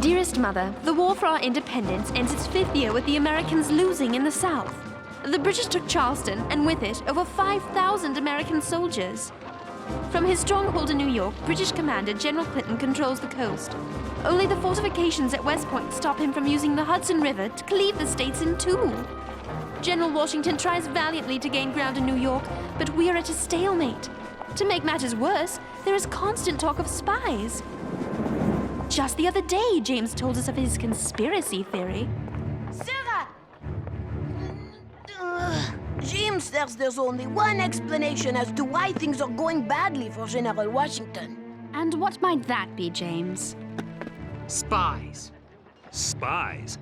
Dearest Mother, the war for our independence ends its 5th year with the Americans losing in the South. The British took Charleston, and with it, over 5,000 American soldiers. From his stronghold in New York, British commander General Clinton controls the coast. Only the fortifications at West Point stop him from using the Hudson River to cleave the states in two. General Washington tries valiantly to gain ground in New York, but we are at a stalemate. To make matters worse, there is constant talk of spies. Just the other day, James told us of his conspiracy theory. Sarah! James says there's only one explanation as to why things are going badly for General Washington. And what might that be, James? Spies. Spies?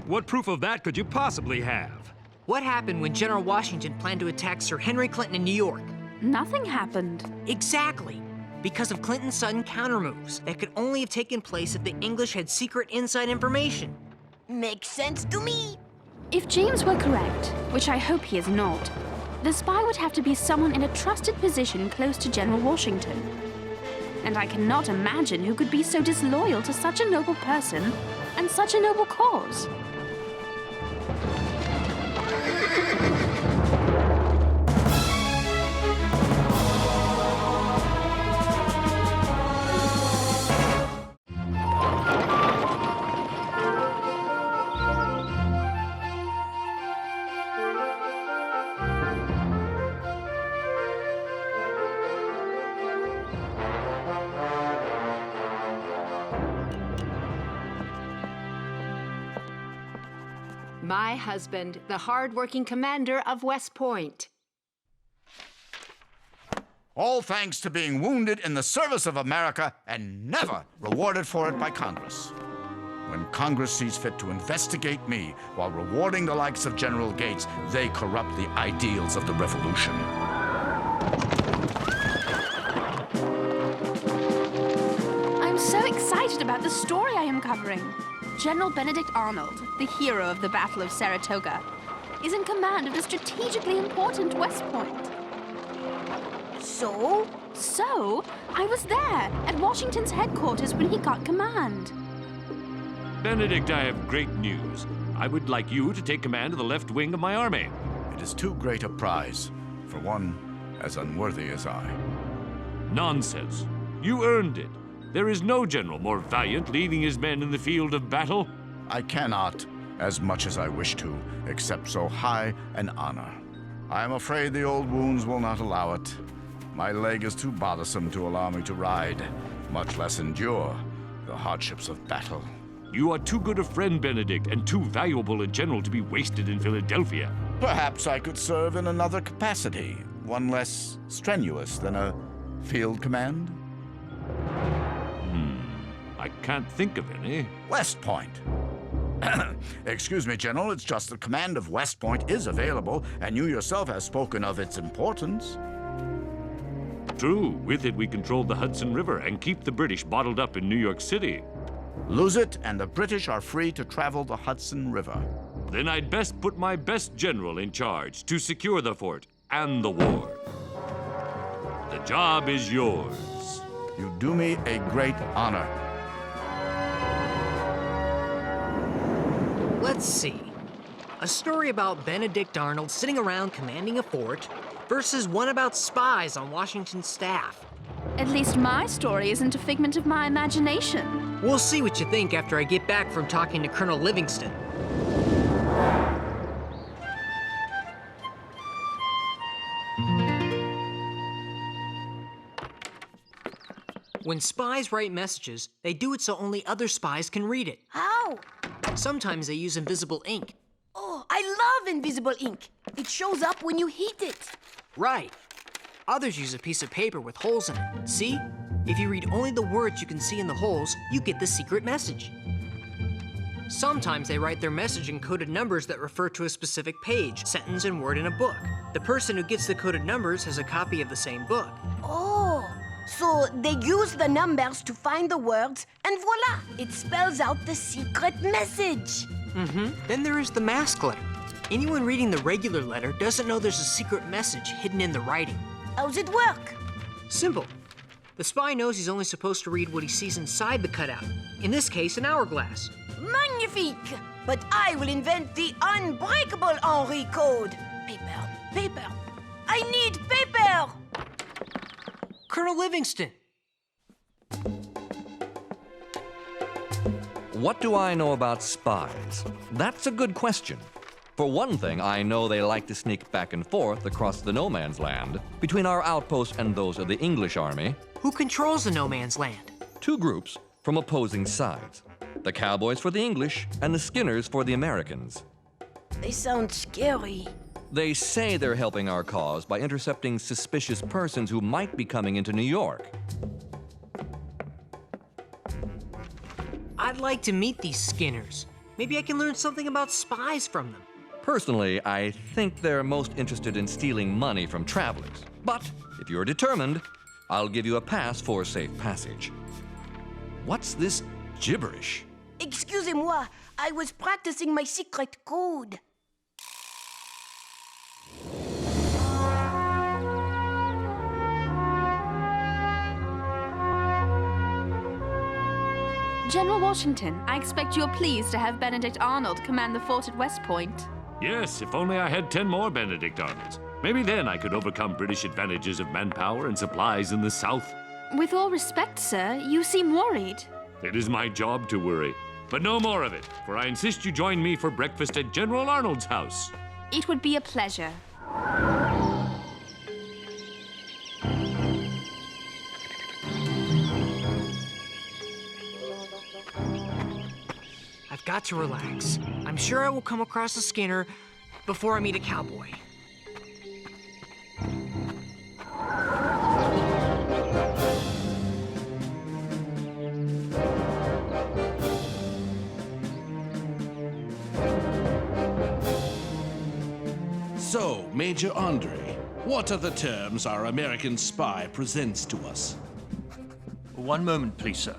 What proof of that could you possibly have? What happened when General Washington planned to attack Sir Henry Clinton in New York? Nothing happened. Exactly. Because of Clinton's sudden countermoves that could only have taken place if the English had secret inside information. Makes sense to me. If James were correct, which I hope he is not, the spy would have to be someone in a trusted position close to General Washington. And I cannot imagine who could be so disloyal to such a noble person and such a noble cause. My husband, the hard-working commander of West Point. All thanks to being wounded in the service of America and never rewarded for it by Congress. When Congress sees fit to investigate me while rewarding the likes of General Gates, they corrupt the ideals of the Revolution. I'm so excited about the story I am covering. General Benedict Arnold, the hero of the Battle of Saratoga, is in command of the strategically important West Point. So? So, I was there at Washington's headquarters when he got command. Benedict, I have great news. I would like you to take command of the left wing of my army. It is too great a prize for one as unworthy as I. Nonsense. You earned it. There is no general more valiant leading his men in the field of battle. I cannot, as much as I wish to, accept so high an honor. I am afraid the old wounds will not allow it. My leg is too bothersome to allow me to ride, much less endure the hardships of battle. You are too good a friend, Benedict, and too valuable a general to be wasted in Philadelphia. Perhaps I could serve in another capacity, one less strenuous than a field command. I can't think of any. West Point. Excuse me, General, it's just the command of West Point is available, and you yourself have spoken of its importance. True. With it, we control the Hudson River and keep the British bottled up in New York City. Lose it, and the British are free to travel the Hudson River. Then I'd best put my best general in charge to secure the fort and the war. The job is yours. You do me a great honor. Let's see. A story about Benedict Arnold sitting around commanding a fort versus one about spies on Washington's staff. At least my story isn't a figment of my imagination. We'll see what you think after I get back from talking to Colonel Livingston. When spies write messages, they do it so only other spies can read it. How? Sometimes they use invisible ink. Oh, I love invisible ink. It shows up when you heat it. Right. Others use a piece of paper with holes in it. See? If you read only the words you can see in the holes, you get the secret message. Sometimes they write their message in coded numbers that refer to a specific page, sentence, and word in a book. The person who gets the coded numbers has a copy of the same book. Oh, so they use the numbers to find the words, and voila! It spells out the secret message. Then there is the mask letter. Anyone reading the regular letter doesn't know there's a secret message hidden in the writing. How's it work? Simple. The spy knows he's only supposed to read what he sees inside the cutout. In this case, an hourglass. Magnifique! But I will invent the unbreakable Henri code. Paper, paper. I need paper! Colonel Livingston! What do I know about spies? That's a good question. For one thing, I know they like to sneak back and forth across the no man's land between our outposts and those of the English army. Who controls the no man's land? Two groups from opposing sides. The cowboys for the English and the skinners for the Americans. They sound scary. They say they're helping our cause by intercepting suspicious persons who might be coming into New York. I'd like to meet these Skinners. Maybe I can learn something about spies from them. Personally, I think they're most interested in stealing money from travelers. But if you're determined, I'll give you a pass for safe passage. What's this gibberish? Excusez-moi, I was practicing my secret code. General Washington, I expect you're pleased to have Benedict Arnold command the fort at West Point. Yes, if only I had 10 more Benedict Arnolds. Maybe then I could overcome British advantages of manpower and supplies in the South. With all respect, sir, you seem worried. It is my job to worry. But no more of it, for I insist you join me for breakfast at General Arnold's house. It would be a pleasure. I've got to relax. I'm sure I will come across a Skinner before I meet a cowboy. So, Major Andre, what are the terms our American spy presents to us? One moment, please, sir.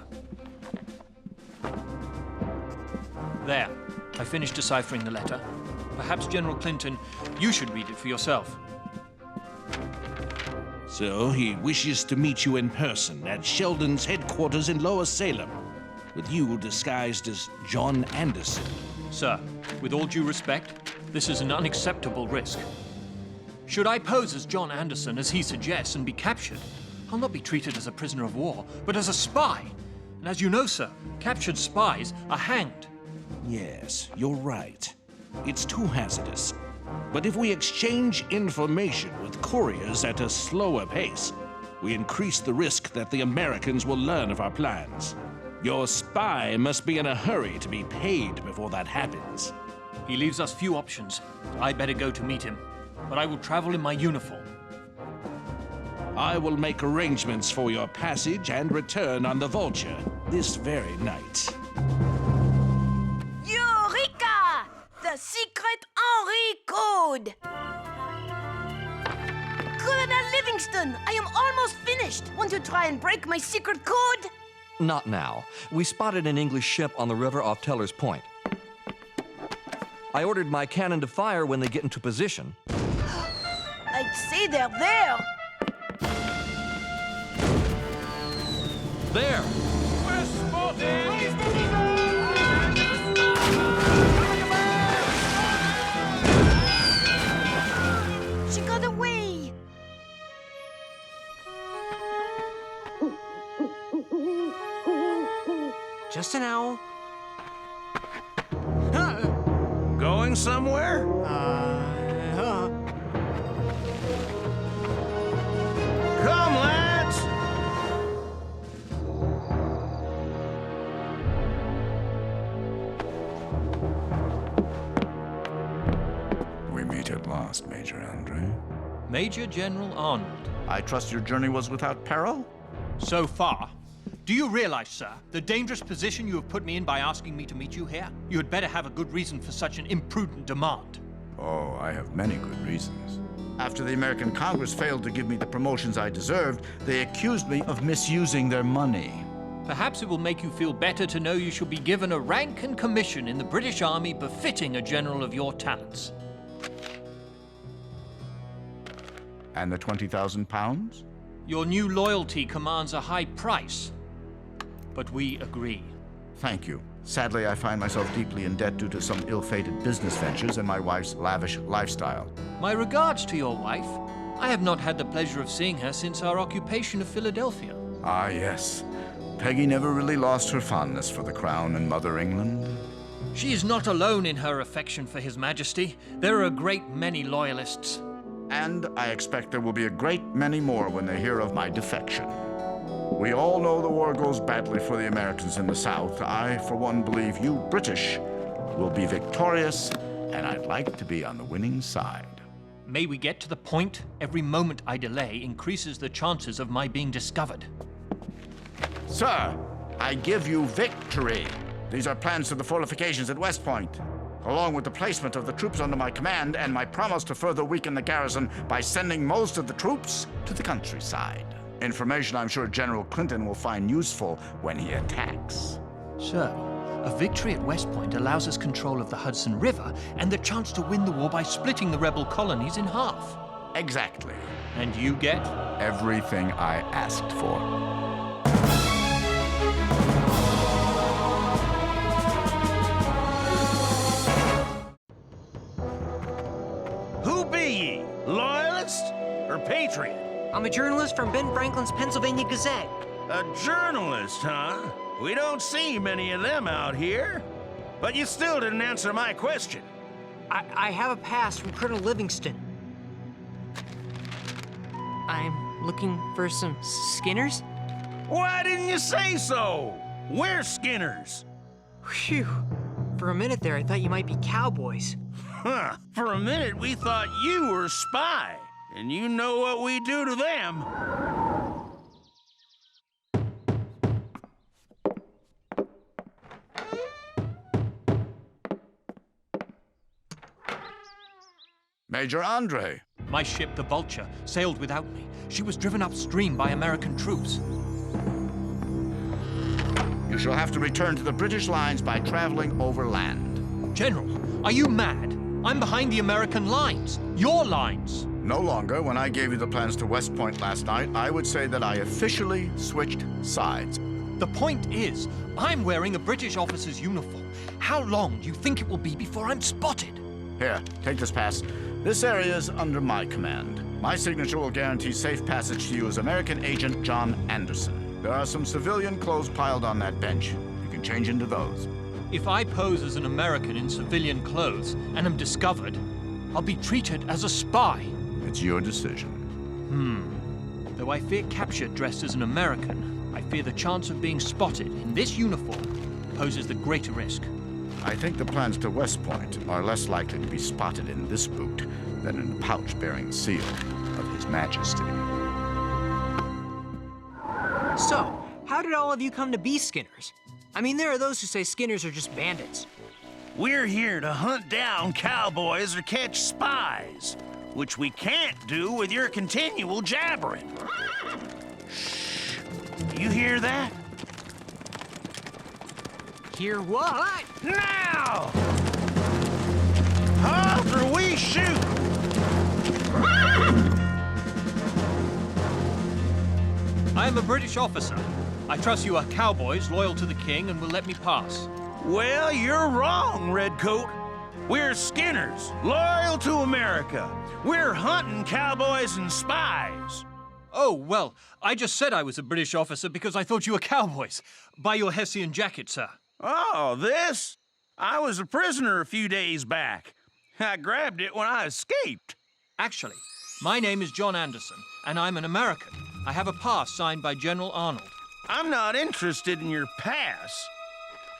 There. I finished deciphering the letter. Perhaps, General Clinton, you should read it for yourself. So, he wishes to meet you in person at Sheldon's headquarters in Lower Salem, with you disguised as John Anderson. Sir, with all due respect, this is an unacceptable risk. Should I pose as John Anderson, as he suggests, and be captured, I'll not be treated as a prisoner of war, but as a spy. And as you know, sir, captured spies are hanged. Yes, you're right. It's too hazardous. But if we exchange information with couriers at a slower pace, we increase the risk that the Americans will learn of our plans. Your spy must be in a hurry to be paid before that happens. He leaves us few options. I'd better go to meet him. But I will travel in my uniform. I will make arrangements for your passage and return on the Vulture this very night. Eureka! The secret Henri code! Colonel Livingston, I am almost finished. Want to try and break my secret code? Not now. We spotted an English ship on the river off Teller's Point. I ordered my cannon to fire when they get into position. I'd say they're there. There! She got away. Just an owl. Going somewhere? Come, lads! We meet at last, Major Andre. Major General Arnold. I trust your journey was without peril? So far. Do you realize, sir, the dangerous position you have put me in by asking me to meet you here? You had better have a good reason for such an imprudent demand. Oh, I have many good reasons. After the American Congress failed to give me the promotions I deserved, they accused me of misusing their money. Perhaps it will make you feel better to know you shall be given a rank and commission in the British Army befitting a general of your talents. And the 20,000 pounds? Your new loyalty commands a high price. But we agree. Thank you. Sadly, I find myself deeply in debt due to some ill-fated business ventures and my wife's lavish lifestyle. My regards to your wife. I have not had the pleasure of seeing her since our occupation of Philadelphia. Ah, yes. Peggy never really lost her fondness for the crown and Mother England. She is not alone in her affection for His Majesty. There are a great many loyalists. And I expect there will be a great many more when they hear of my defection. We all know the war goes badly for the Americans in the South. I, for one, believe you British will be victorious, and I'd like to be on the winning side. May we get to the point? Every moment I delay increases the chances of my being discovered. Sir, I give you victory. These are plans to the fortifications at West Point, along with the placement of the troops under my command and my promise to further weaken the garrison by sending most of the troops to the countryside. Information I'm sure General Clinton will find useful when he attacks. Sir, a victory at West Point allows us control of the Hudson River and the chance to win the war by splitting the rebel colonies in half. Exactly. And you get? Everything I asked for. Who be ye? Loyalist or patriot? I'm a journalist from Ben Franklin's Pennsylvania Gazette. A journalist, huh? We don't see many of them out here. But you still didn't answer my question. I have a pass from Colonel Livingston. I'm looking for some Skinners. Why didn't you say so? We're Skinners. Phew. For a minute there, I thought you might be cowboys. Huh. For a minute, we thought you were a spy. And you know what we do to them. Major Andre. My ship, the Vulture, sailed without me. She was driven upstream by American troops. You shall have to return to the British lines by traveling overland. General, are you mad? I'm behind the American lines. Your lines. No longer. When I gave you the plans to West Point last night, I would say that I officially switched sides. The point is, I'm wearing a British officer's uniform. How long do you think it will be before I'm spotted? Here, take this pass. This area is under my command. My signature will guarantee safe passage to you as American Agent John Anderson. There are some civilian clothes piled on that bench. You can change into those. If I pose as an American in civilian clothes and am discovered, I'll be treated as a spy. It's your decision. Though I fear capture dressed as an American, I fear the chance of being spotted in this uniform poses the greater risk. I think the plans to West Point are less likely to be spotted in this boot than in the pouch bearing the seal of His Majesty. So, how did all of you come to be Skinners? I mean, there are those who say Skinners are just bandits. We're here to hunt down cowboys or catch spies, which we can't do with your continual jabbering. Shh. You hear that? Hear what? Now! After we shoot! I am a British officer. I trust you are cowboys loyal to the king and will let me pass. Well, you're wrong, Redcoat. We're Skinners, loyal to America. We're hunting cowboys and spies. Oh, well, I just said I was a British officer because I thought you were cowboys. By your Hessian jacket, sir. Oh, this? I was a prisoner a few days back. I grabbed it when I escaped. Actually, my name is John Anderson, and I'm an American. I have a pass signed by General Arnold. I'm not interested in your pass.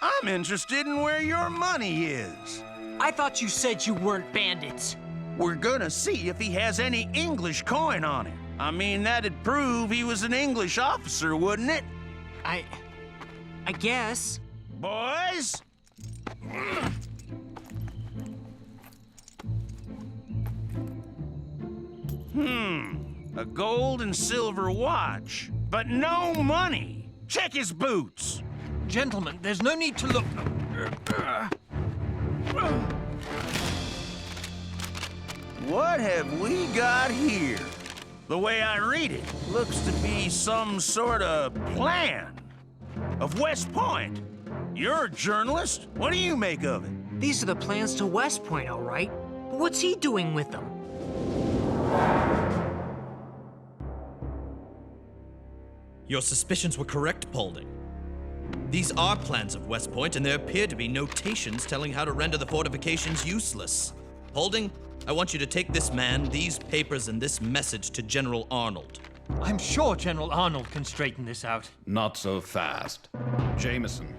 I'm interested in where your money is. I thought you said you weren't bandits. We're gonna see if he has any English coin on him. I mean, that'd prove he was an English officer, wouldn't it? I guess. Boys? A gold and silver watch, but no money. Check his boots. Gentlemen, there's no need to look. What have we got here? The way I read it, looks to be some sort of plan of West Point. You're a journalist. What do you make of it? These are the plans to West Point, all right. But what's he doing with them? Your suspicions were correct, Paulding. These are plans of West Point, and there appear to be notations telling how to render the fortifications useless. Paulding, I want you to take this man, these papers, and this message to General Arnold. I'm sure General Arnold can straighten this out. Not so fast. Jameson,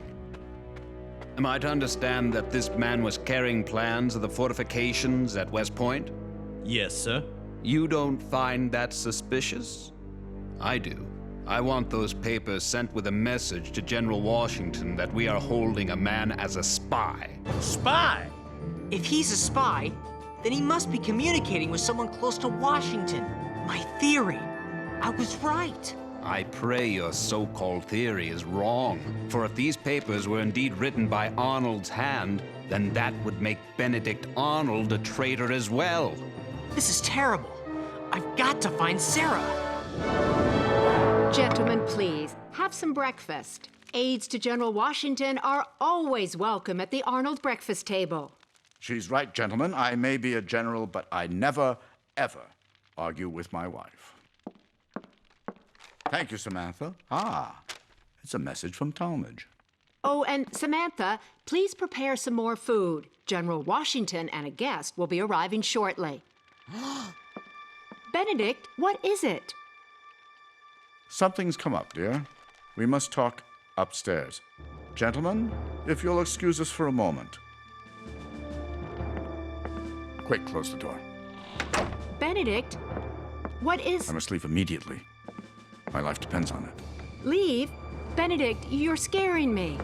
am I to understand that this man was carrying plans of the fortifications at West Point? Yes, sir. You don't find that suspicious? I do. I want those papers sent with a message to General Washington that we are holding a man as a spy. Spy? If he's a spy, then he must be communicating with someone close to Washington. My theory. I was right. I pray your so-called theory is wrong. For if these papers were indeed written by Arnold's hand, then that would make Benedict Arnold a traitor as well. This is terrible. I've got to find Sarah. Gentlemen, please, have some breakfast. Aides to General Washington are always welcome at the Arnold breakfast table. She's right, gentlemen. I may be a general, but I never, ever argue with my wife. Thank you, Samantha. Ah, it's a message from Talmadge. Oh, and Samantha, please prepare some more food. General Washington and a guest will be arriving shortly. Benedict, what is it? Something's come up, dear. We must talk upstairs. Gentlemen, if you'll excuse us for a moment. Quick, close the door. Benedict, what is... I must leave immediately. My life depends on it. Leave? Benedict, you're scaring me.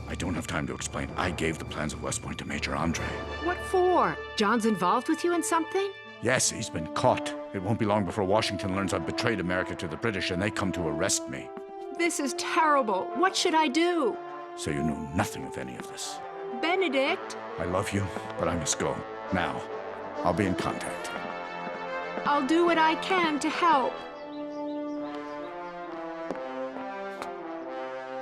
I don't have time to explain. I gave the plans of West Point to Major Andre. What for? John's involved with you in something? Yes, he's been caught. It won't be long before Washington learns I've betrayed America to the British and they come to arrest me. This is terrible. What should I do? So you know nothing of any of this. Benedict? I love you, but I must go. Now, I'll be in contact. I'll do what I can to help.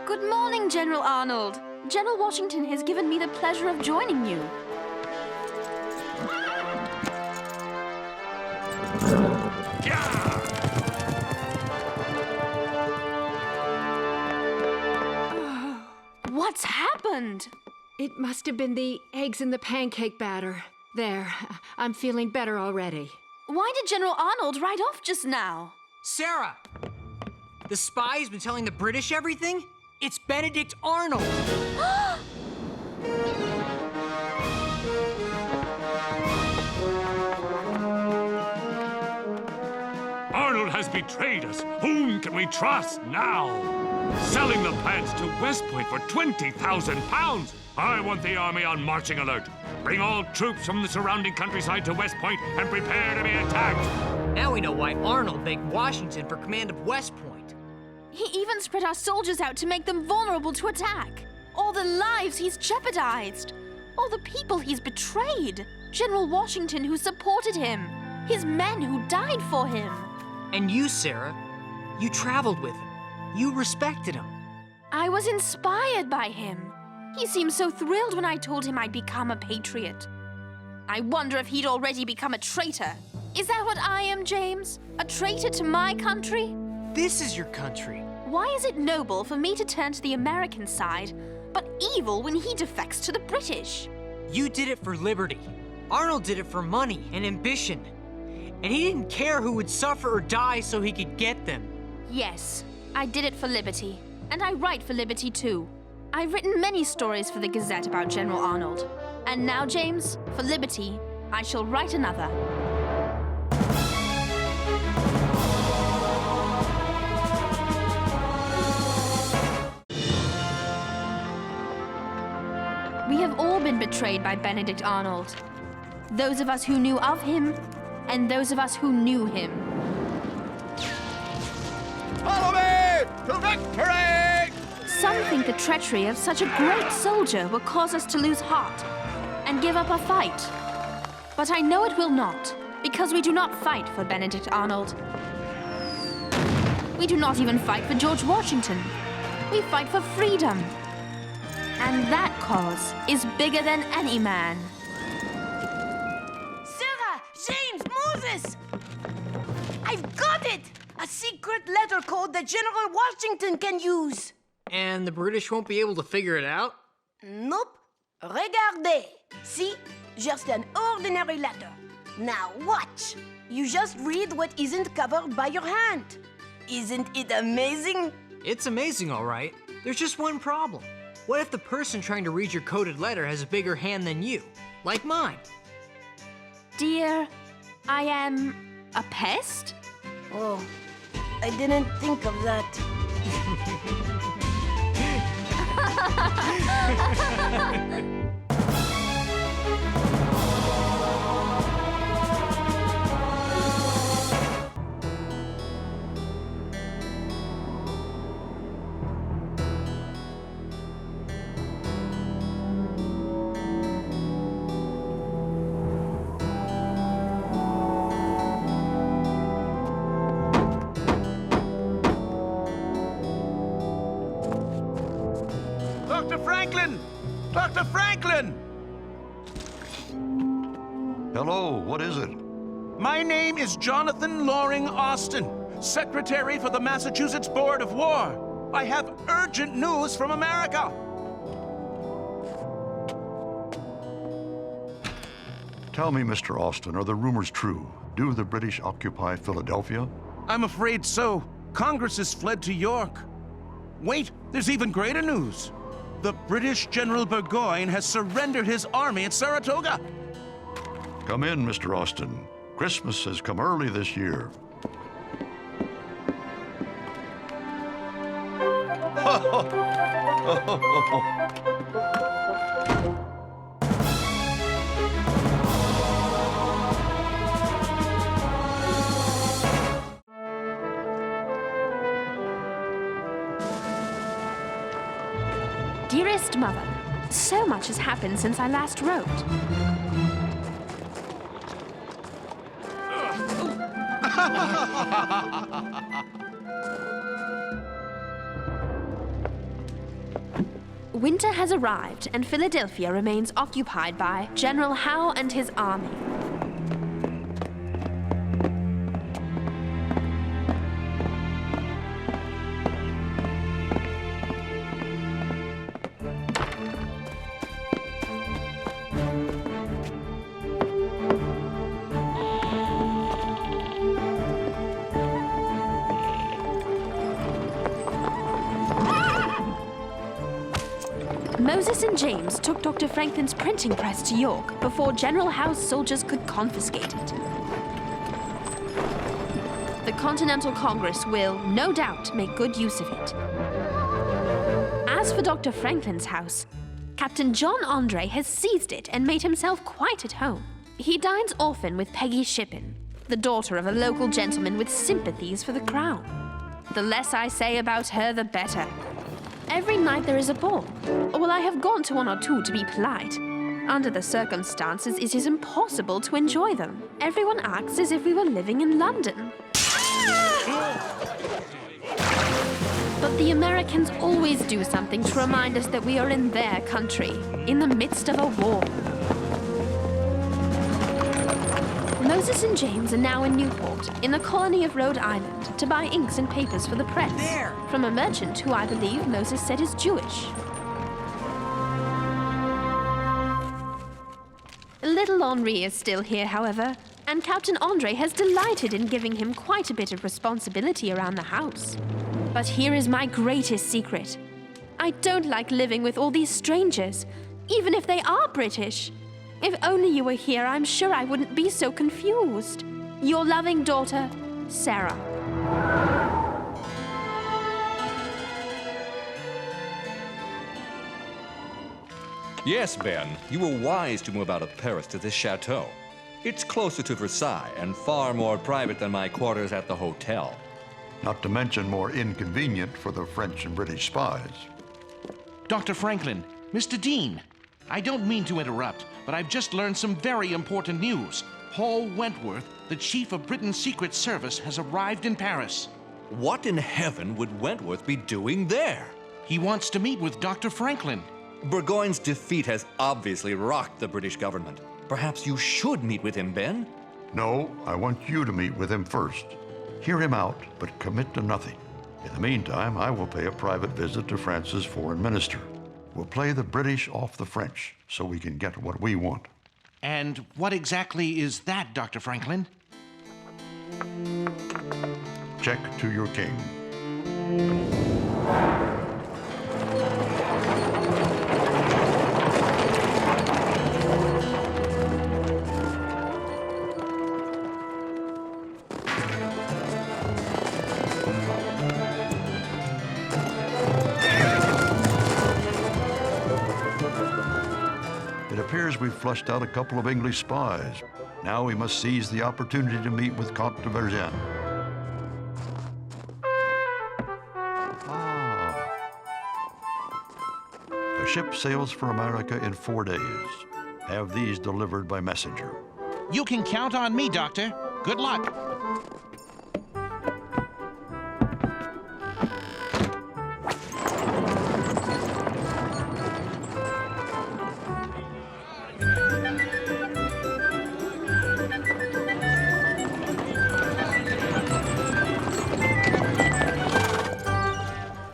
Good morning, General Arnold. General Washington has given me the pleasure of joining you. What's happened? It must have been the eggs in the pancake batter. There, I'm feeling better already. Why did General Arnold ride off just now? Sarah! The spy's been telling the British everything? It's Benedict Arnold! Arnold has betrayed us. Whom can we trust now? Selling the plans to West Point for 20,000 pounds. I want the army on marching alert. Bring all troops from the surrounding countryside to West Point and prepare to be attacked. Now we know why Arnold begged Washington for command of West Point. He even spread our soldiers out to make them vulnerable to attack. All the lives he's jeopardized. All the people he's betrayed. General Washington who supported him. His men who died for him. And you, Sarah, you traveled with him. You respected him. I was inspired by him. He seemed so thrilled when I told him I'd become a patriot. I wonder if he'd already become a traitor. Is that what I am, James? A traitor to my country? This is your country. Why is it noble for me to turn to the American side, but evil when he defects to the British? You did it for liberty. Arnold did it for money and ambition. And he didn't care who would suffer or die so he could get them. Yes, I did it for liberty. And I write for liberty too. I've written many stories for the Gazette about General Arnold. And now, James, for liberty, I shall write another. We have all been betrayed by Benedict Arnold. Those of us who knew of him, and those of us who knew him. Follow me to victory! Some think the treachery of such a great soldier will cause us to lose heart and give up our fight. But I know it will not, because we do not fight for Benedict Arnold. We do not even fight for George Washington. We fight for freedom. And that cause is bigger than any man. Sarah, James, Moses! I've got it! A secret letter code that General Washington can use. And the British won't be able to figure it out? Nope. Regardez. See? Just an ordinary letter. Now watch. You just read what isn't covered by your hand. Isn't it amazing? It's amazing, all right. There's just one problem. What if the person trying to read your coded letter has a bigger hand than you? Like mine. Dear, I am a pest? Oh, I didn't think of that. Dr. Franklin! Dr. Franklin! Hello, what is it? My name is Jonathan Loring Austin, Secretary for the Massachusetts Board of War. I have urgent news from America. Tell me, Mr. Austin, are the rumors true? Do the British occupy Philadelphia? I'm afraid so. Congress has fled to York. Wait, there's even greater news. The British General Burgoyne has surrendered his army at Saratoga. Come in, Mr. Austin. Christmas has come early this year. Dearest Mother, so much has happened since I last wrote. Winter has arrived, and Philadelphia remains occupied by General Howe and his army. Moses and James took Dr. Franklin's printing press to York before General Howe's soldiers could confiscate it. The Continental Congress will, no doubt, make good use of it. As for Dr. Franklin's house, Captain John Andre has seized it and made himself quite at home. He dines often with Peggy Shippen, the daughter of a local gentleman with sympathies for the crown. The less I say about her, the better. Every night there is a ball. Well, I have gone to one or two to be polite. Under the circumstances, it is impossible to enjoy them. Everyone acts as if we were living in London. But the Americans always do something to remind us that we are in their country, in the midst of a war. Moses and James are now in Newport, in the colony of Rhode Island, to buy inks and papers for the press. There! From a merchant who I believe Moses said is Jewish. Little Henri is still here, however, and Captain Andre has delighted in giving him quite a bit of responsibility around the house. But here is my greatest secret. I don't like living with all these strangers, even if they are British. If only you were here, I'm sure I wouldn't be so confused. Your loving daughter, Sarah. Yes, Ben, you were wise to move out of Paris to this chateau. It's closer to Versailles and far more private than my quarters at the hotel. Not to mention more inconvenient for the French and British spies. Dr. Franklin, Mr. Dean, I don't mean to interrupt, but I've just learned some very important news. Paul Wentworth, the chief of Britain's Secret Service, has arrived in Paris. What in heaven would Wentworth be doing there? He wants to meet with Dr. Franklin. Burgoyne's defeat has obviously rocked the British government. Perhaps you should meet with him, Ben? No, I want you to meet with him first. Hear him out, but commit to nothing. In the meantime, I will pay a private visit to France's foreign minister. We'll play the British off the French so we can get what we want. And what exactly is that, Dr. Franklin? Check to your king. It appears we've flushed out a couple of English spies. Now we must seize the opportunity to meet with Comte de Vergennes. A ship sails for America in 4 days. Have these delivered by messenger. You can count on me, Doctor. Good luck.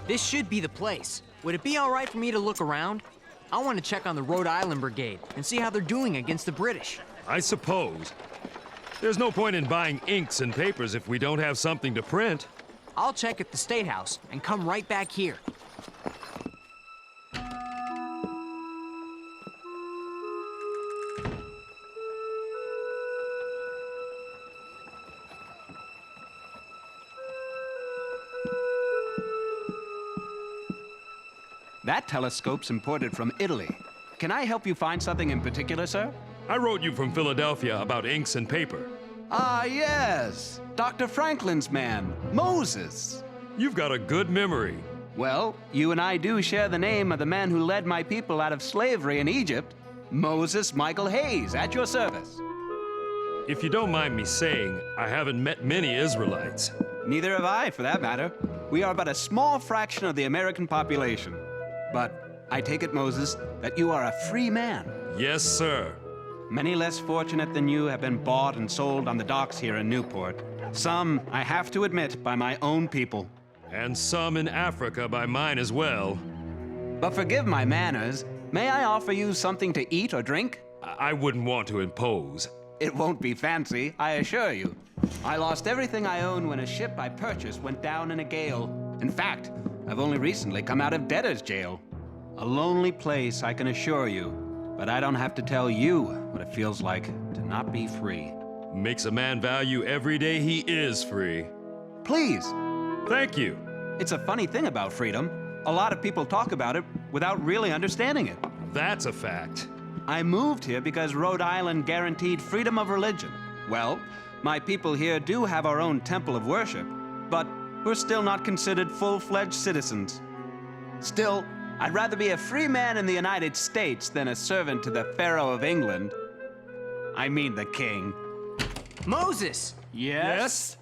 This should be the place. Would it be all right for me to look around? I want to check on the Rhode Island Brigade and see how they're doing against the British. I suppose. There's no point in buying inks and papers if we don't have something to print. I'll check at the State House and come right back here. That telescope's imported from Italy. Can I help you find something in particular, sir? I wrote you from Philadelphia about inks and paper. Ah, yes. Dr. Franklin's man, Moses. You've got a good memory. Well, you and I do share the name of the man who led my people out of slavery in Egypt. Moses Michael Hayes, at your service. If you don't mind me saying, I haven't met many Israelites. Neither have I, for that matter. We are but a small fraction of the American population. But I take it, Moses, that you are a free man. Yes, sir. Many less fortunate than you have been bought and sold on the docks here in Newport. Some, I have to admit, by my own people. And some in Africa by mine as well. But forgive my manners. May I offer you something to eat or drink? I wouldn't want to impose. It won't be fancy, I assure you. I lost everything I own when a ship I purchased went down in a gale. In fact, I've only recently come out of debtor's jail. A lonely place, I can assure you. But I don't have to tell you what it feels like to not be free. Makes a man value every day he is free. Please. Thank you. It's a funny thing about freedom. A lot of people talk about it without really understanding it. That's a fact. I moved here because Rhode Island guaranteed freedom of religion. Well, my people here do have our own temple of worship, but we're still not considered full-fledged citizens. Still, I'd rather be a free man in the United States than a servant to the Pharaoh of England. I mean the king. Moses! Yes?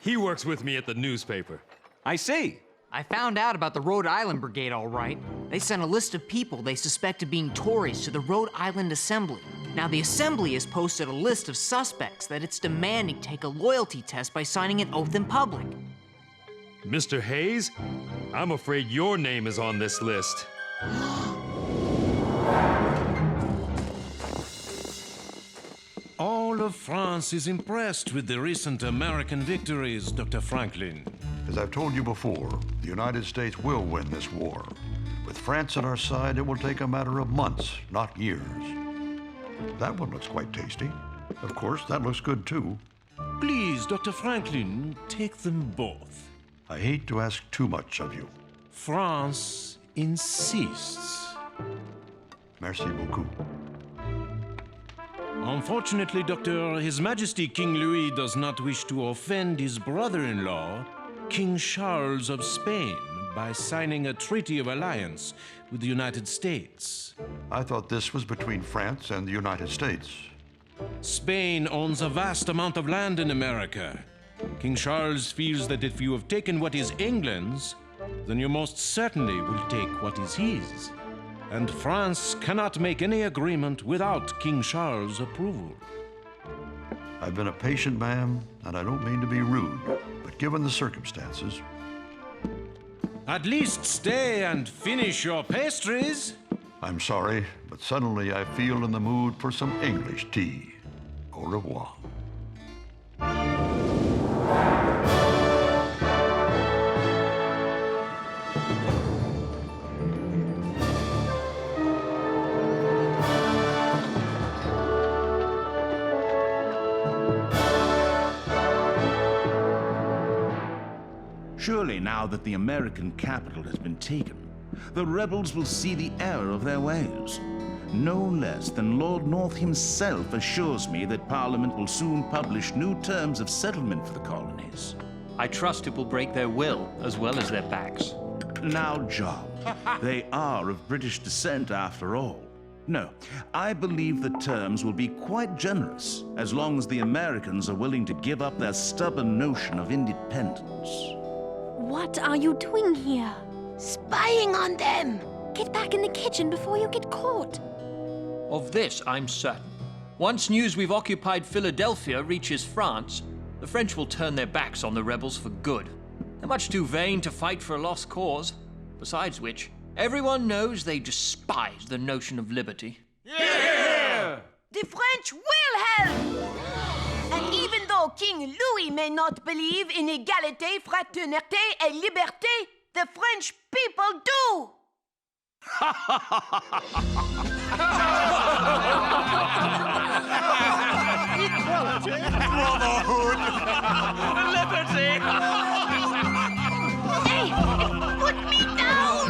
He works with me at the newspaper. I see. I found out about the Rhode Island Brigade, all right. They sent a list of people they suspect of being Tories to the Rhode Island Assembly. Now, the Assembly has posted a list of suspects that it's demanding take a loyalty test by signing an oath in public. Mr. Hayes, I'm afraid your name is on this list. All of France is impressed with the recent American victories, Dr. Franklin. As I've told you before, the United States will win this war. With France at our side, it will take a matter of months, not years. That one looks quite tasty. Of course, that looks good too. Please, Dr. Franklin, take them both. I hate to ask too much of you. France insists. Merci beaucoup. Unfortunately, Doctor, His Majesty King Louis does not wish to offend his brother-in-law, King Charles of Spain, by signing a treaty of alliance with the United States. I thought this was between France and the United States. Spain owns a vast amount of land in America. King Charles feels that if you have taken what is England's, then you most certainly will take what is his. And France cannot make any agreement without King Charles' approval. I've been a patient man, and I don't mean to be rude, but given the circumstances... At least stay and finish your pastries. I'm sorry, but suddenly I feel in the mood for some English tea. Au revoir. Surely now that the American capital has been taken, the rebels will see the error of their ways. No less than Lord North himself assures me that Parliament will soon publish new terms of settlement for the colonies. I trust it will break their will as well as their backs. Now, John, they are of British descent after all. No, I believe the terms will be quite generous as long as the Americans are willing to give up their stubborn notion of independence. What are you doing here? Spying on them! Get back in the kitchen before you get caught. Of this, I'm certain. Once news we've occupied Philadelphia reaches France, the French will turn their backs on the rebels for good. They're much too vain to fight for a lost cause. Besides which, everyone knows they despise the notion of liberty. Yeah! The French will help! And even though King Louis may not believe in égalité, fraternité, et liberté, the French people do! Equality! Brotherhood! Liberty! Hey! Put me down!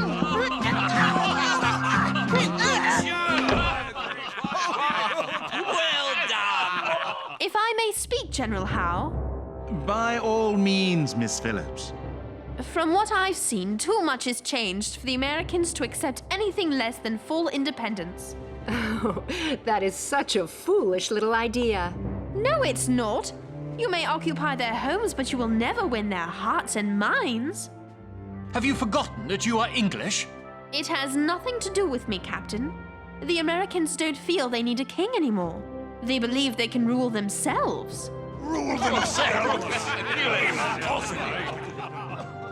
Well done! If I may speak, General Howe. By all means, Miss Phillips. From what I've seen, too much has changed for the Americans to accept anything less than full independence. Oh, that is such a foolish little idea. No, it's not. You may occupy their homes, but you will never win their hearts and minds. Have you forgotten that you are English? It has nothing to do with me, Captain. The Americans don't feel they need a king anymore. They believe they can rule themselves. Rule themselves?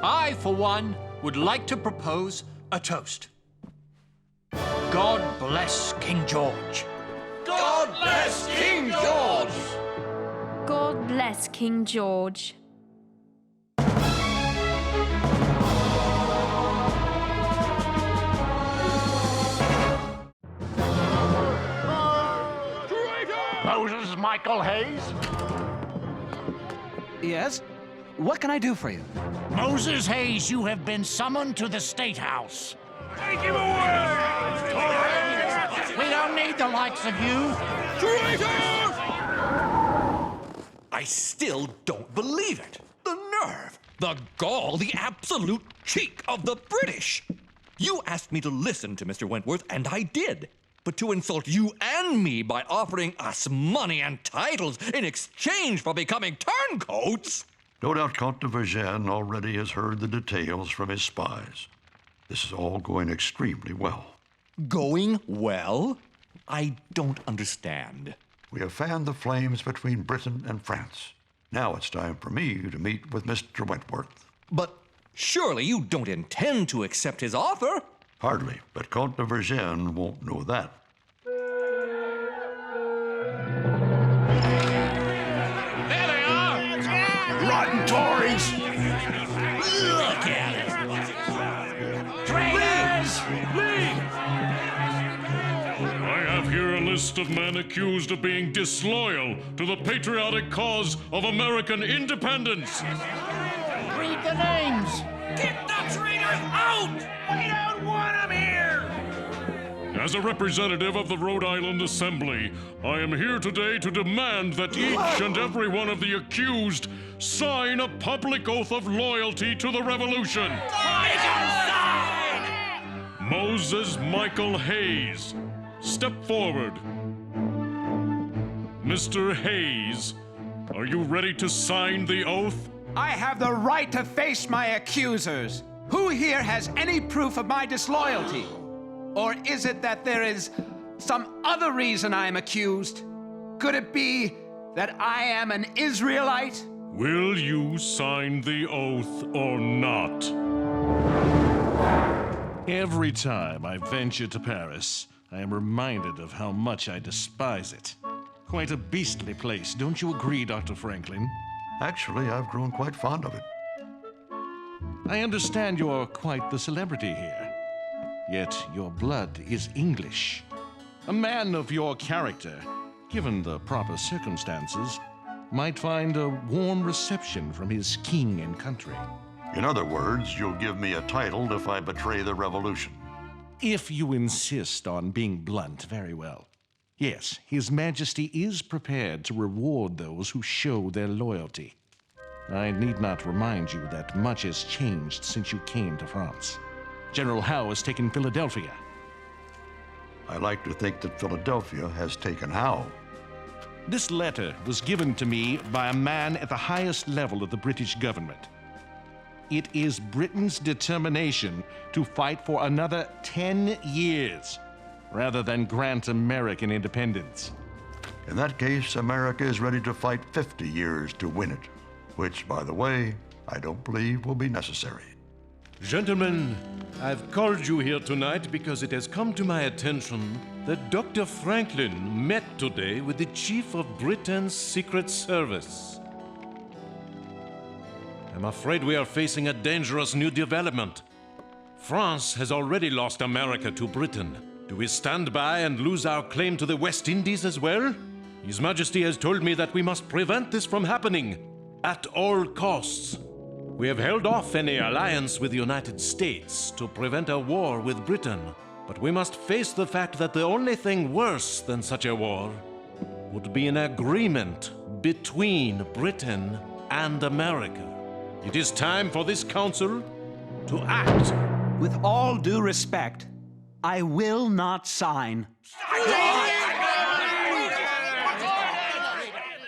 I, for one, would like to propose a toast. God bless King George. God bless King George! God bless King George. Moses Michael Hayes? Yes? What can I do for you? Moses Hayes, you have been summoned to the State House. Take him away! We don't need the likes of you. I still don't believe it. The nerve, the gall, the absolute cheek of the British. You asked me to listen to Mr. Wentworth, and I did. But to insult you and me by offering us money and titles in exchange for becoming turncoats? No doubt Count de Vergennes already has heard the details from his spies. This is all going extremely well. Going well? I don't understand. We have fanned the flames between Britain and France. Now it's time for me to meet with Mr. Wentworth. But surely you don't intend to accept his offer? Hardly, but Count de Vergennes won't know that. There they are! Rotten Tories! Look at it! Traitors! I have here a list of men accused of being disloyal to the patriotic cause of American independence. Read the names! Get the traitors out! We don't want them here! As a representative of the Rhode Island Assembly, I am here today to demand that each and every one of the accused sign a public oath of loyalty to the Revolution. Moses Michael Hayes, step forward. Mr. Hayes, are you ready to sign the oath? I have the right to face my accusers. Who here has any proof of my disloyalty? Or is it that there is some other reason I am accused? Could it be that I am an Israelite? Will you sign the oath or not? Every time I venture to Paris, I am reminded of how much I despise it. Quite a beastly place, don't you agree, Dr. Franklin? Actually, I've grown quite fond of it. I understand you're quite the celebrity here. Yet your blood is English. A man of your character, given the proper circumstances, might find a warm reception from his king and country. In other words, you'll give me a title if I betray the revolution. If you insist on being blunt, very well. Yes, His Majesty is prepared to reward those who show their loyalty. I need not remind you that much has changed since you came to France. General Howe has taken Philadelphia. I like to think that Philadelphia has taken Howe. This letter was given to me by a man at the highest level of the British government. It is Britain's determination to fight for another 10 years, rather than grant American independence. In that case, America is ready to fight 50 years to win it, which, by the way, I don't believe will be necessary. Gentlemen, I've called you here tonight because it has come to my attention that Dr. Franklin met today with the Chief of Britain's Secret Service. I'm afraid we are facing a dangerous new development. France has already lost America to Britain. Do we stand by and lose our claim to the West Indies as well? His Majesty has told me that we must prevent this from happening at all costs. We have held off any alliance with the United States to prevent a war with Britain, but we must face the fact that the only thing worse than such a war would be an agreement between Britain and America. It is time for this council to act. With all due respect, I will not sign.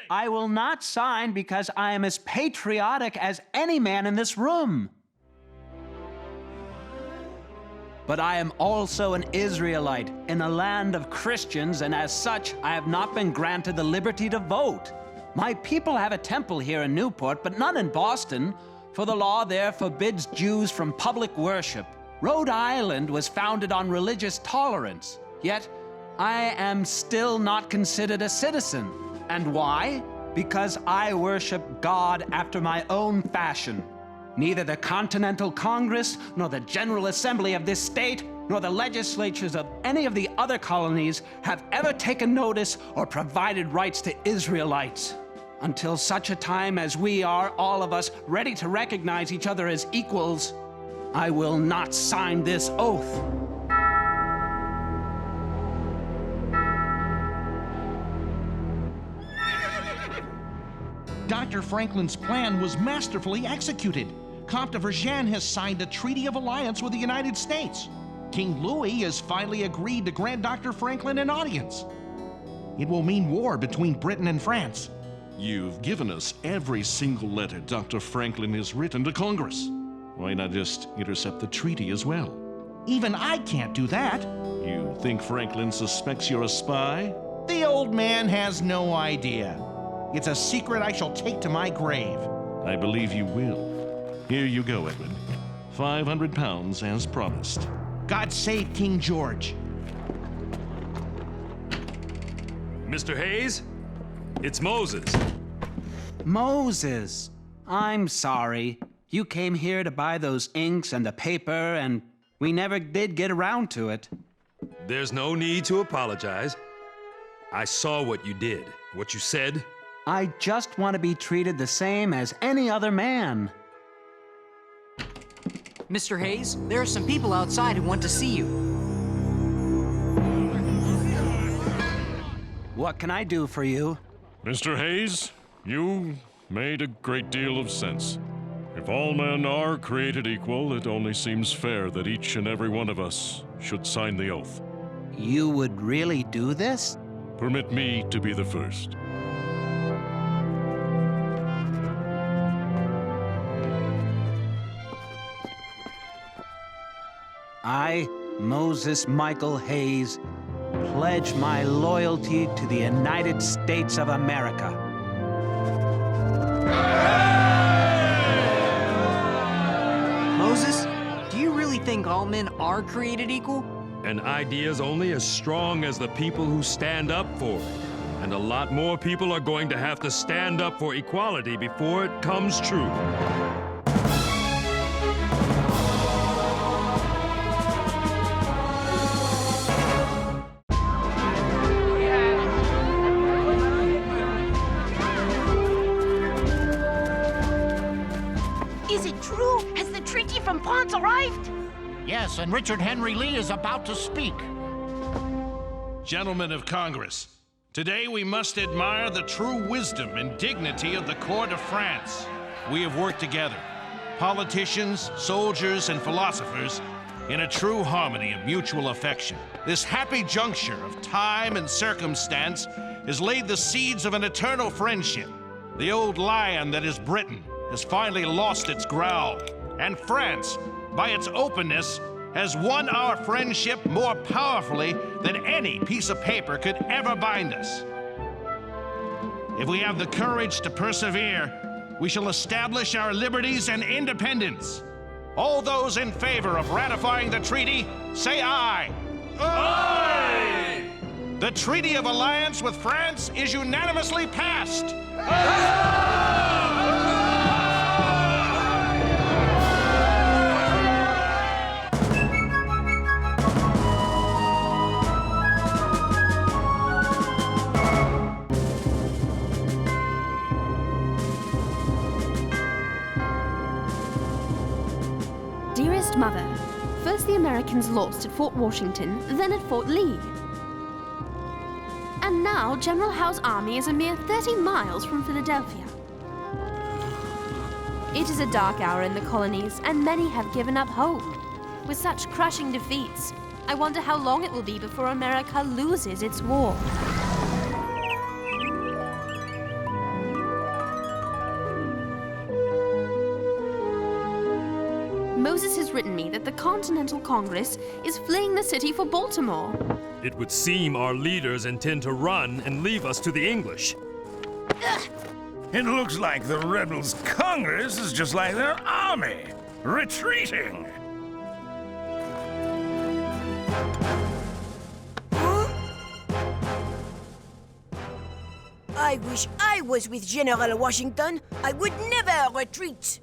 I will not sign because I am as patriotic as any man in this room. But I am also an Israelite in a land of Christians, and as such, I have not been granted the liberty to vote. My people have a temple here in Newport, but none in Boston, for the law there forbids Jews from public worship. Rhode Island was founded on religious tolerance, yet I am still not considered a citizen. And why? Because I worship God after my own fashion. Neither the Continental Congress, nor the General Assembly of this state, nor the legislatures of any of the other colonies have ever taken notice or provided rights to Israelites. Until such a time as we are, all of us, ready to recognize each other as equals, I will not sign this oath. Dr. Franklin's plan was masterfully executed. Comte de Vergennes has signed a treaty of alliance with the United States. King Louis has finally agreed to grant Dr. Franklin an audience. It will mean war between Britain and France. You've given us every single letter Dr. Franklin has written to Congress. Why not just intercept the treaty as well? Even I can't do that. You think Franklin suspects you're a spy? The old man has no idea. It's a secret I shall take to my grave. I believe you will. Here you go, Edward. 500 pounds as promised. God save King George. Mr. Hayes, it's Moses. Moses, I'm sorry. You came here to buy those inks and the paper, and we never did get around to it. There's no need to apologize. I saw what you did, what you said. I just want to be treated the same as any other man. Mr. Hayes, there are some people outside who want to see you. What can I do for you? Mr. Hayes, you made a great deal of sense. If all men are created equal, it only seems fair that each and every one of us should sign the oath. You would really do this? Permit me to be the first. I, Moses Michael Hayes, pledge my loyalty to the United States of America. Moses, do you really think all men are created equal? An idea's only as strong as the people who stand up for it. And a lot more people are going to have to stand up for equality before it comes true. Is it true? Has the treaty from France arrived? Yes, and Richard Henry Lee is about to speak. Gentlemen of Congress, today we must admire the true wisdom and dignity of the court of France. We have worked together, politicians, soldiers, and philosophers, in a true harmony of mutual affection. This happy juncture of time and circumstance has laid the seeds of an eternal friendship. The old lion that is Britain has finally lost its growl, and France, by its openness, has won our friendship more powerfully than any piece of paper could ever bind us. If we have the courage to persevere, we shall establish our liberties and independence. All those in favor of ratifying the treaty, say aye. Aye! The Treaty of Alliance with France is unanimously passed. Dearest Mother, first the Americans lost at Fort Washington, then at Fort Lee. And now General Howe's army is a mere 30 miles from Philadelphia. It is a dark hour in the colonies, and many have given up hope. With such crushing defeats, I wonder how long it will be before America loses its war. Moses has written me that the Continental Congress is fleeing the city for Baltimore. It would seem our leaders intend to run and leave us to the English. It looks like the rebels' Congress is just like their army, retreating. I wish I was with General Washington. I would never retreat.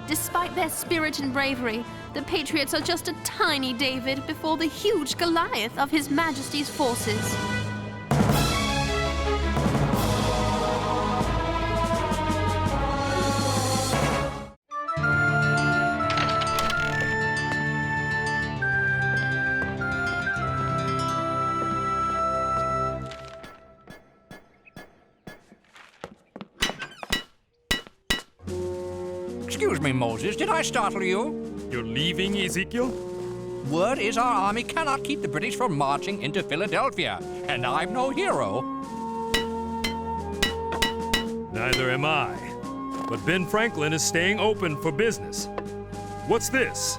Despite their spirit and bravery, the Patriots are just a tiny David before the huge Goliath of His Majesty's forces. Excuse me, Moses, did I startle you? You're leaving, Ezekiel? Word is our army cannot keep the British from marching into Philadelphia, and I'm no hero. Neither am I. But Ben Franklin is staying open for business. What's this?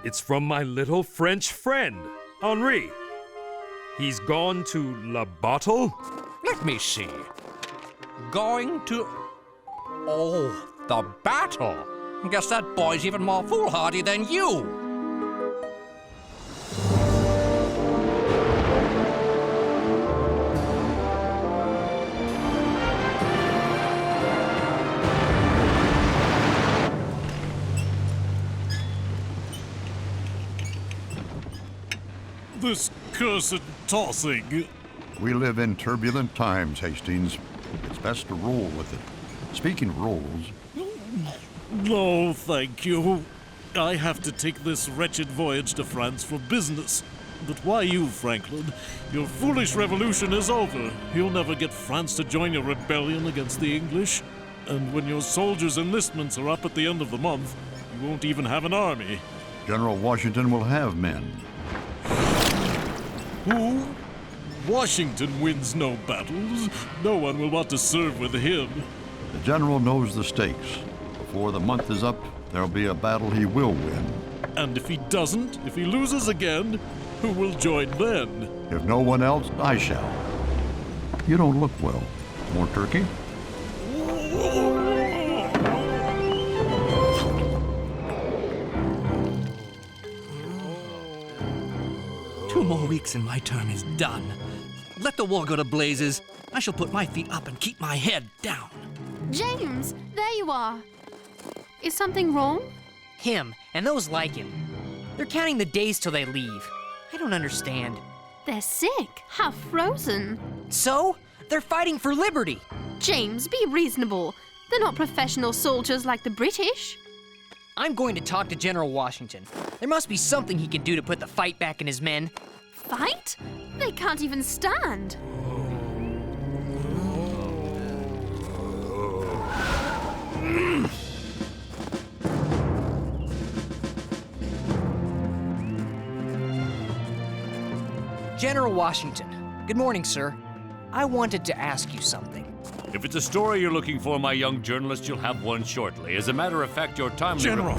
It's from my little French friend, Henri. He's gone to La Bottle? Let me see. Going to... Oh, the battle. Guess that boy's even more foolhardy than you. This cursed tossing. We live in turbulent times, Hastings. It's best to roll with it. Speaking of rolls... No, thank you. I have to take this wretched voyage to France for business. But why you, Franklin? Your foolish revolution is over. You'll never get France to join your rebellion against the English. And when your soldiers' enlistments are up at the end of the month, you won't even have an army. General Washington will have men. Who? Washington wins no battles. No one will want to serve with him. The general knows the stakes. Before the month is up, there'll be a battle he will win. And if he doesn't, if he loses again, who will join then? If no one else, I shall. You don't look well. More turkey? 2 more weeks and my term is done. Let the war go to blazes. I shall put my feet up and keep my head down. James, there you are. Is something wrong? Him, and those like him. They're counting the days till they leave. I don't understand. They're sick, half frozen. So? They're fighting for liberty. James, be reasonable. They're not professional soldiers like the British. I'm going to talk to General Washington. There must be something he can do to put the fight back in his men. Fight? They can't even stand. General Washington. Good morning, sir. I wanted to ask you something. If it's a story you're looking for, my young journalist, you'll have one shortly. As a matter of fact, your time... General,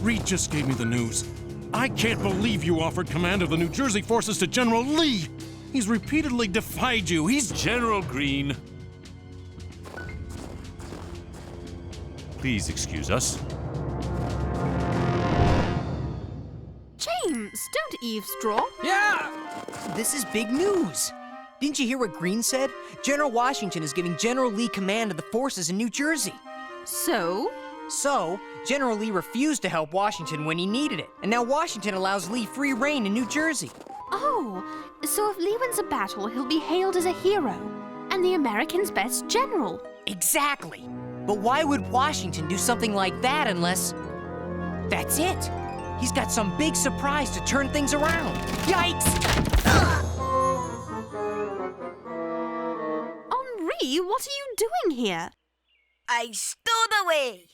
Reed just gave me the news. I can't believe you offered command of the New Jersey forces to General Lee. He's repeatedly defied you. He's... General Greene. Please excuse us. James, don't eavesdrop. Yeah! This is big news. Didn't you hear what Greene said? General Washington is giving General Lee command of the forces in New Jersey. So? So, General Lee refused to help Washington when he needed it, and now Washington allows Lee free reign in New Jersey. Oh, so if Lee wins a battle, he'll be hailed as a hero, and the Americans' best general. Exactly. But why would Washington do something like that unless... That's it. He's got some big surprise to turn things around. Yikes! Henri, what are you doing here? I stowed away.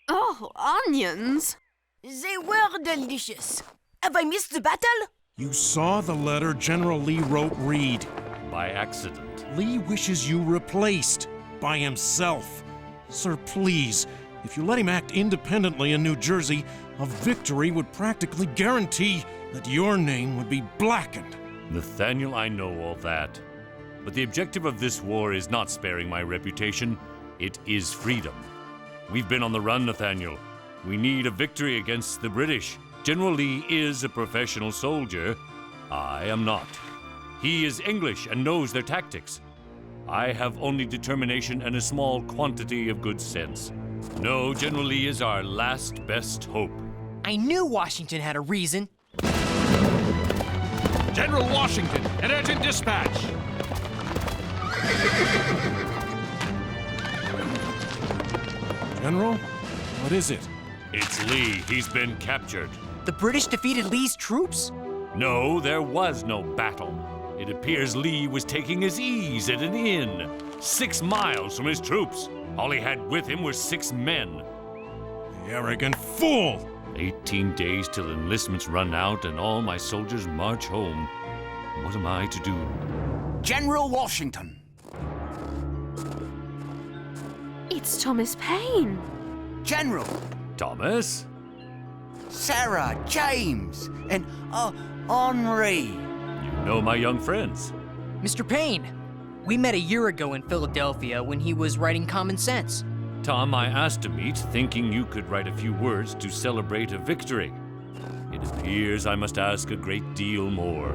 Oh, onions. They were delicious. Have I missed the battle? You saw the letter General Lee wrote Reed. By accident. Lee wishes you replaced by himself. Sir, please, if you let him act independently in New Jersey, a victory would practically guarantee that your name would be blackened. Nathaniel, I know all that. But the objective of this war is not sparing my reputation. It is freedom. We've been on the run, Nathaniel. We need a victory against the British. General Lee is a professional soldier. I am not. He is English and knows their tactics. I have only determination and a small quantity of good sense. No, General Lee is our last best hope. I knew Washington had a reason. General Washington, an urgent dispatch. General, what is it? It's Lee. He's been captured. The British defeated Lee's troops? No, there was no battle. It appears Lee was taking his ease at an inn, 6 miles from his troops. All he had with him were 6 men. The arrogant fool! 18 days till enlistments run out and all my soldiers march home. What am I to do? General Washington. It's Thomas Paine. General. Thomas? Sarah, James, and Henri. You know my young friends. Mr. Paine, we met a year ago in Philadelphia when he was writing Common Sense. Tom, I asked to meet, thinking you could write a few words to celebrate a victory. It appears I must ask a great deal more.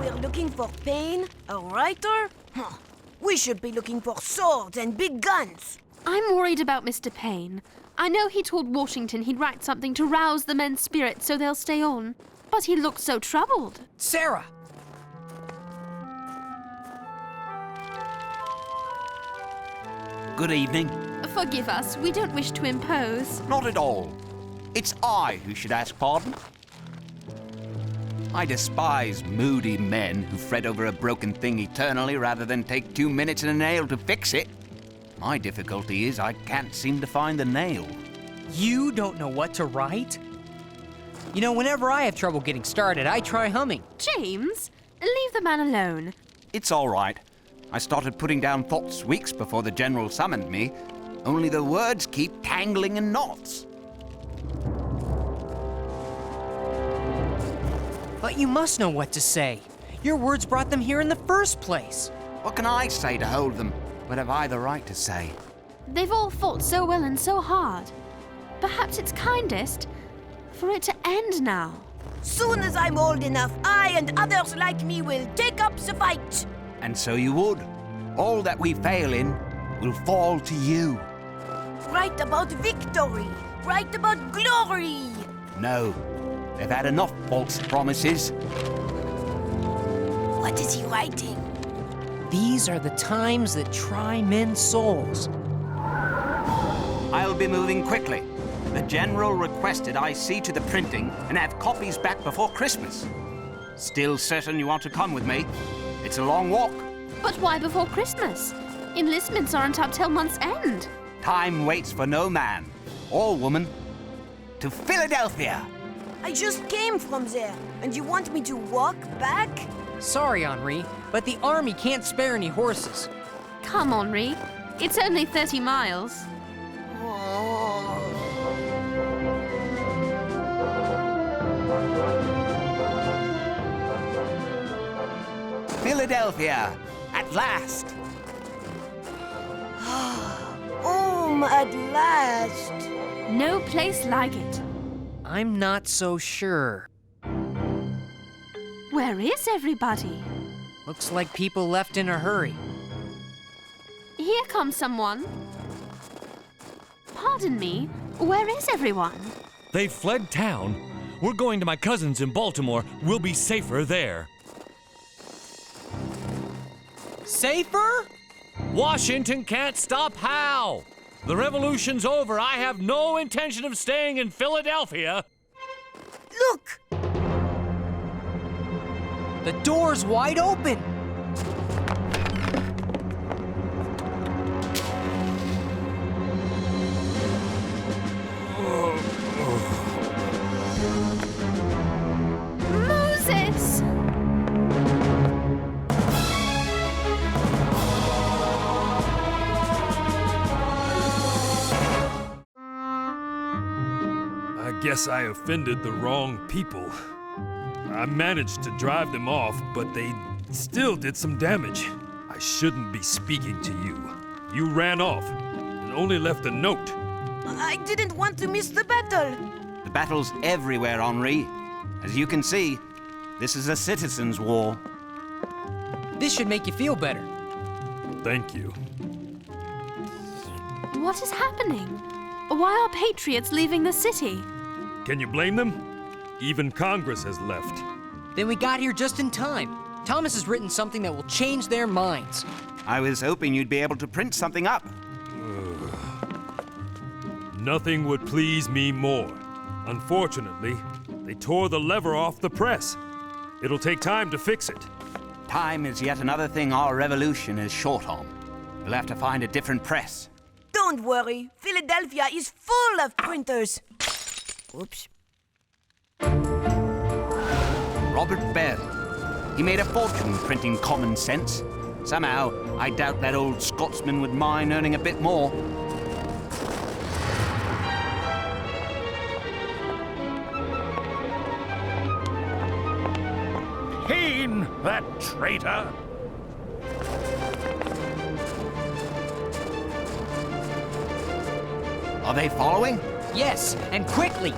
We're looking for Paine, a writer? Huh. We should be looking for swords and big guns. I'm worried about Mr. Paine. I know he told Washington he'd write something to rouse the men's spirit so they'll stay on. But he looked so troubled. Sarah! Good evening. Forgive us, we don't wish to impose. Not at all. It's I who should ask pardon. I despise moody men who fret over a broken thing eternally rather than take 2 minutes and a nail to fix it. My difficulty is I can't seem to find the nail. You don't know what to write? You know, whenever I have trouble getting started, I try humming. James, leave the man alone. It's all right. I started putting down thoughts weeks before the General summoned me, only the words keep tangling in knots. But you must know what to say. Your words brought them here in the first place. What can I say to hold them? What have I the right to say? They've all fought so well and so hard. Perhaps it's kindest for it to end now. Soon as I'm old enough, I and others like me will take up the fight. And so you would. All that we fail in will fall to you. Write about victory. Write about glory. No, they've had enough false promises. What is he writing? These are the times that try men's souls. I'll be moving quickly. The General requested I see to the printing and have copies back before Christmas. Still certain you want to come with me? It's a long walk. But why before Christmas? Enlistments aren't up till month's end. Time waits for no man or woman. To Philadelphia! I just came from there, and you want me to walk back? Sorry, Henri, but the army can't spare any horses. Come, Henri. It's only 30 miles. Philadelphia, at last! Home at last. No place like it. I'm not so sure. Where is everybody? Looks like people left in a hurry. Here comes someone. Pardon me, where is everyone? They fled town. We're going to my cousin's in Baltimore. We'll be safer there. Safer? Washington can't stop Howe. The revolution's over. I have no intention of staying in Philadelphia. Look! The door's wide open. Moses! I guess I offended the wrong people. I managed to drive them off, but they still did some damage. I shouldn't be speaking to you. You ran off and only left a note. I didn't want to miss the battle. The battle's everywhere, Henri. As you can see, this is a citizens' war. This should make you feel better. Thank you. What is happening? Why are patriots leaving the city? Can you blame them? Even Congress has left. Then we got here just in time. Thomas has written something that will change their minds. I was hoping you'd be able to print something up. Nothing would please me more. Unfortunately, they tore the lever off the press. It'll take time to fix it. Time is yet another thing our revolution is short on. We'll have to find a different press. Don't worry, Philadelphia is full of printers. Oops. Robert Bell. He made a fortune printing common sense. Somehow, I doubt that old Scotsman would mind earning a bit more. Kane, that traitor! Are they following? Yes, and quickly.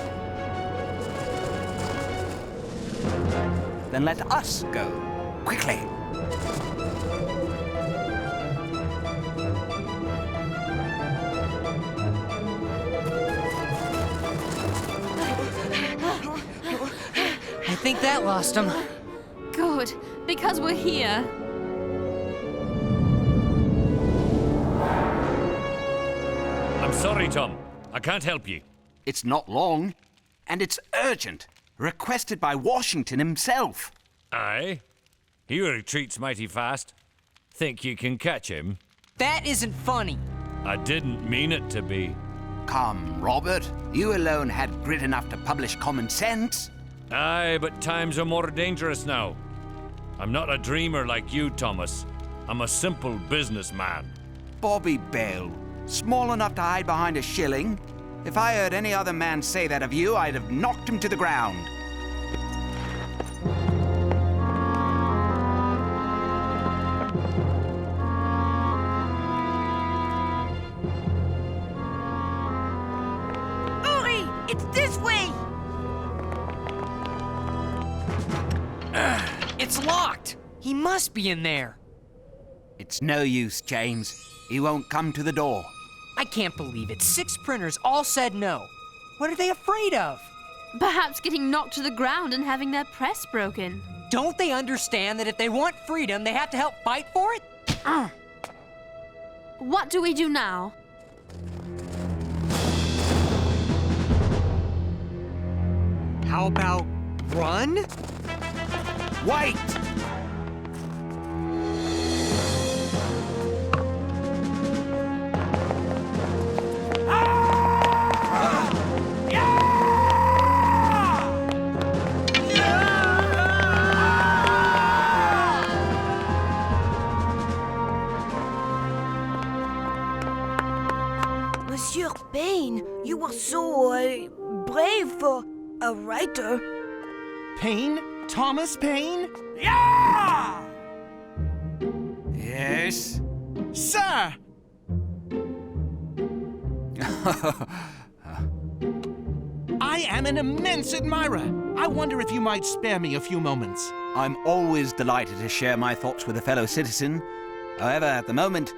Then let us go. Quickly. I think that lost him. Good, because we're here. I'm sorry, Tom. I can't help you. It's not long, and it's urgent. Requested by Washington himself. Aye? He retreats mighty fast. Think you can catch him? That isn't funny. I didn't mean it to be. Come, Robert. You alone had grit enough to publish Common Sense. Aye, but times are more dangerous now. I'm not a dreamer like you, Thomas. I'm a simple businessman. Bobby Bell, small enough to hide behind a shilling. If I heard any other man say that of you, I'd have knocked him to the ground. Hurry! It's this way! It's locked! He must be in there. It's no use, James. He won't come to the door. I can't believe it. 6 printers all said no. What are they afraid of? Perhaps getting knocked to the ground and having their press broken. Don't they understand that if they want freedom, they have to help fight for it? What do we do now? How about run? Wait! Monsieur Payne, you were so brave for a writer. Payne? Thomas Payne? Yeah! Yes? Sir! I am an immense admirer. I wonder if you might spare me a few moments. I'm always delighted to share my thoughts with a fellow citizen. However, at the moment,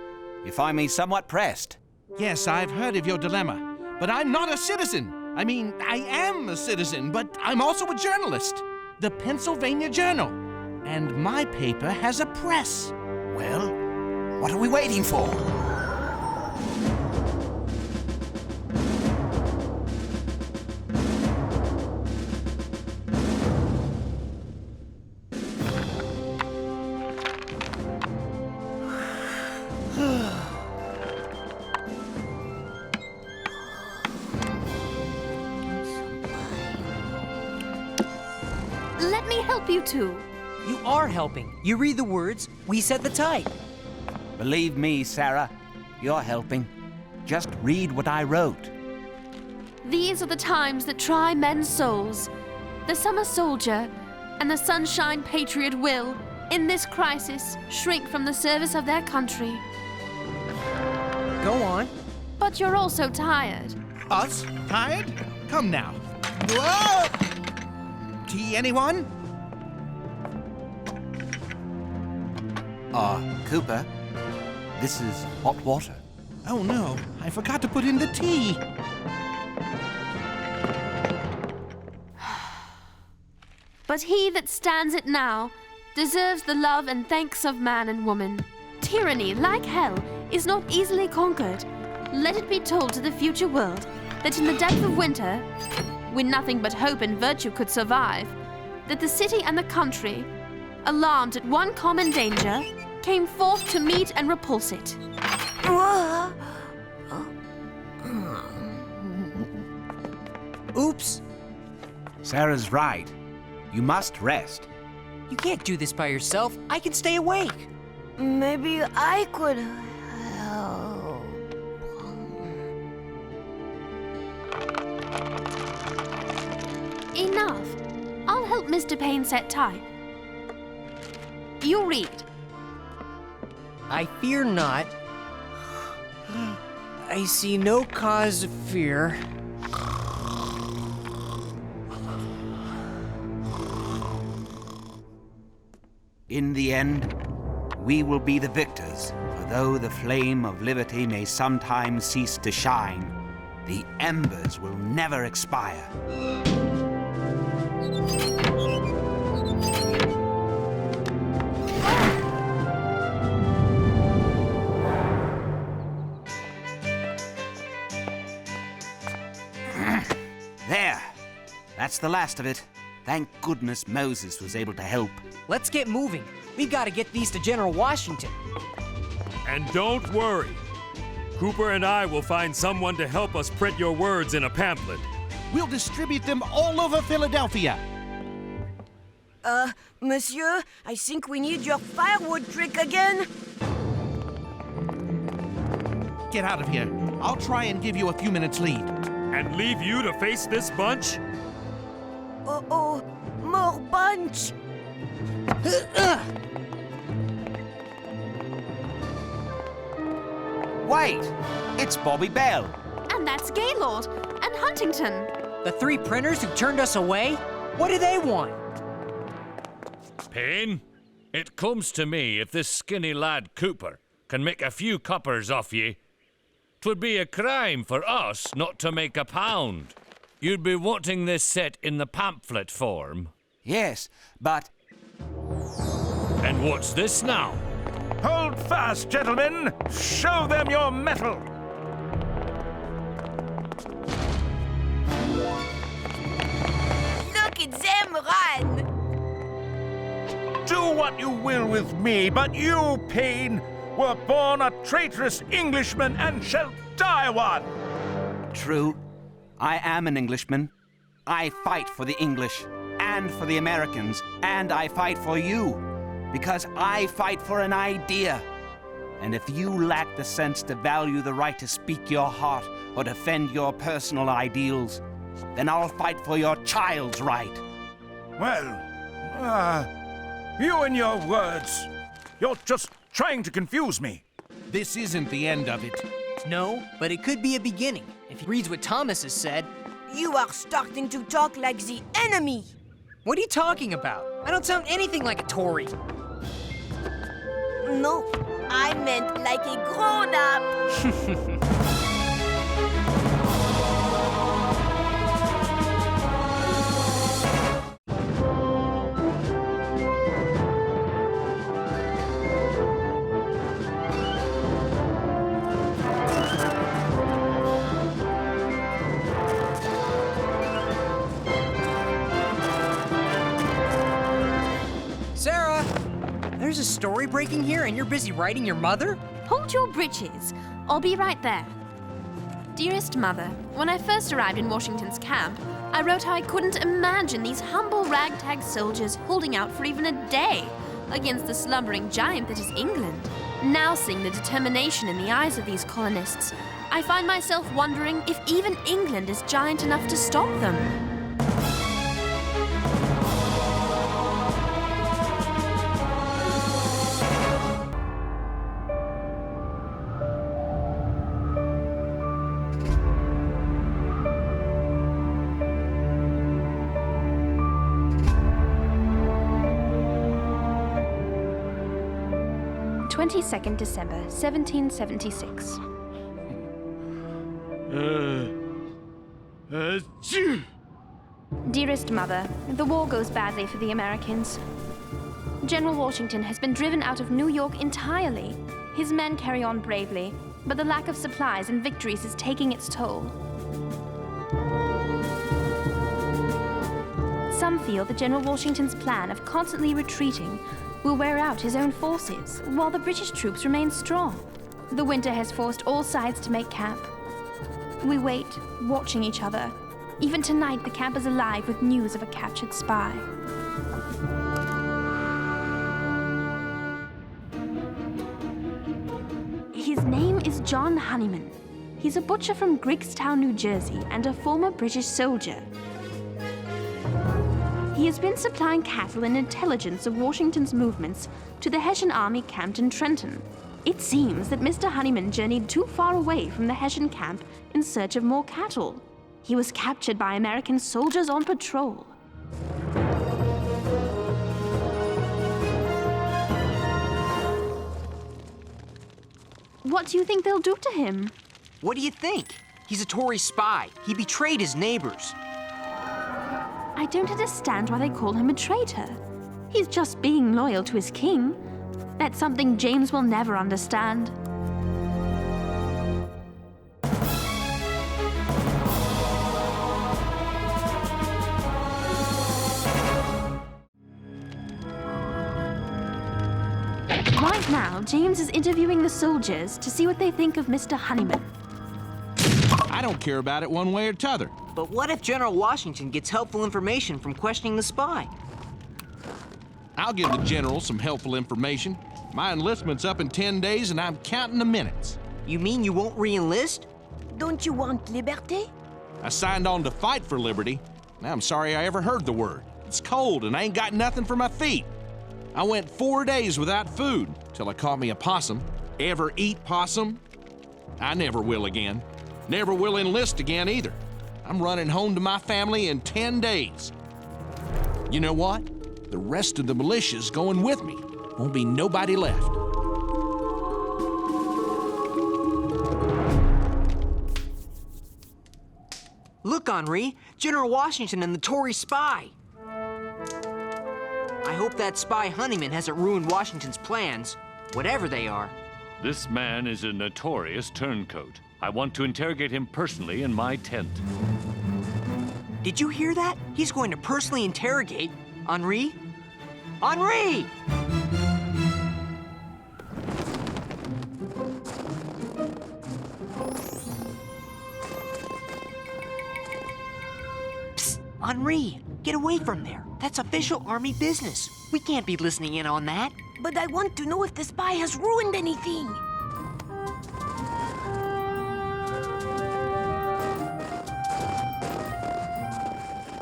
you find me somewhat pressed. Yes, I've heard of your dilemma, but I'm not a citizen. I mean, I am a citizen, but I'm also a journalist. The Pennsylvania Journal. And my paper has a press. Well, what are we waiting for? Let me help you two. You are helping. You read the words, we set the type. Believe me, Sarah, you're helping. Just read what I wrote. These are the times that try men's souls. The summer soldier and the sunshine patriot will, in this crisis, shrink from the service of their country. Go on. But you're also tired. Us? Tired? Come now. Whoa! Tea, anyone? Cooper, this is hot water. Oh no, I forgot to put in the tea. But he that stands it now deserves the love and thanks of man and woman. Tyranny, like hell, is not easily conquered. Let it be told to the future world that in the depth of winter, when nothing but hope and virtue could survive, that the city and the country, alarmed at one common danger, came forth to meet and repulse it. Oops. Sarah's right. You must rest. You can't do this by yourself. I can stay awake. Maybe I could help. Enough. I'll help Mr. Payne set type. You read. I fear not. I see no cause of fear. In the end, we will be the victors, for though the flame of liberty may sometimes cease to shine, the embers will never expire. There! That's the last of it. Thank goodness Moses was able to help. Let's get moving. We've got to get these to General Washington. And don't worry. Cooper and I will find someone to help us print your words in a pamphlet. We'll distribute them all over Philadelphia. Monsieur, I think we need your firewood trick again. Get out of here. I'll try and give you a few minutes lead. And leave you to face this bunch? Uh-oh, more bunch. Wait! It's Bobby Bell. And that's Gaylord and Huntington. The three printers who turned us away? What do they want? Payne, it comes to me if this skinny lad Cooper can make a few coppers off ye, 'twould be a crime for us not to make a pound. You'd be wanting this set in the pamphlet form. Yes, but... And what's this now? Hold fast, gentlemen! Show them your mettle! Look at them run! Do what you will with me, but you, Payne, were born a traitorous Englishman and shall die one! True. I am an Englishman. I fight for the English and for the Americans, and I fight for you because I fight for an idea. And if you lack the sense to value the right to speak your heart or defend your personal ideals, then I'll fight for your child's right. Well, you and your words. You're just trying to confuse me. This isn't the end of it. No, but it could be a beginning. If he reads what Thomas has said. You are starting to talk like the enemy. What are you talking about? I don't sound anything like a Tory. No, I meant like a grown-up. Sarah! There's a story breaking here and you're busy writing your mother? Hold your britches. I'll be right there. Dearest Mother, when I first arrived in Washington's camp, I wrote how I couldn't imagine these humble ragtag soldiers holding out for even a day against the slumbering giant that is England. Now seeing the determination in the eyes of these colonists, I find myself wondering if even England is giant enough to stop them. December 1776. Dearest Mother, the war goes badly for the Americans. General Washington has been driven out of New York entirely. His men carry on bravely, but the lack of supplies and victories is taking its toll. Some feel that General Washington's plan of constantly retreating will wear out his own forces, while the British troops remain strong. The winter has forced all sides to make camp. We wait, watching each other. Even tonight, the camp is alive with news of a captured spy. His name is John Honeyman. He's a butcher from Griggstown, New Jersey, and a former British soldier. He has been supplying cattle and intelligence of Washington's movements to the Hessian army camped in Trenton. It seems that Mr. Honeyman journeyed too far away from the Hessian camp in search of more cattle. He was captured by American soldiers on patrol. What do you think they'll do to him? What do you think? He's a Tory spy. He betrayed his neighbors. I don't understand why they call him a traitor. He's just being loyal to his king. That's something James will never understand. My Right now, James is interviewing the soldiers to see what they think of Mr. Honeyman. I don't care about it one way or t'other. But what if General Washington gets helpful information from questioning the spy? I'll give the general some helpful information. My enlistment's up in 10 days and I'm counting the minutes. You mean you won't re-enlist? Don't you want liberté? I signed on to fight for liberty. Now I'm sorry I ever heard the word. It's cold and I ain't got nothing for my feet. I went 4 days without food till I caught me a possum. Ever eat possum? I never will again. Never will enlist again either. I'm running home to my family in 10 days. You know what? The rest of the militia's going with me. Won't be nobody left. Look, Henri, General Washington and the Tory spy. I hope that spy Honeyman hasn't ruined Washington's plans, whatever they are. This man is a notorious turncoat. I want to interrogate him personally in my tent. Did you hear that? He's going to personally interrogate Henri? Henri! Psst, Henri, get away from there. That's official army business. We can't be listening in on that. But I want to know if the spy has ruined anything.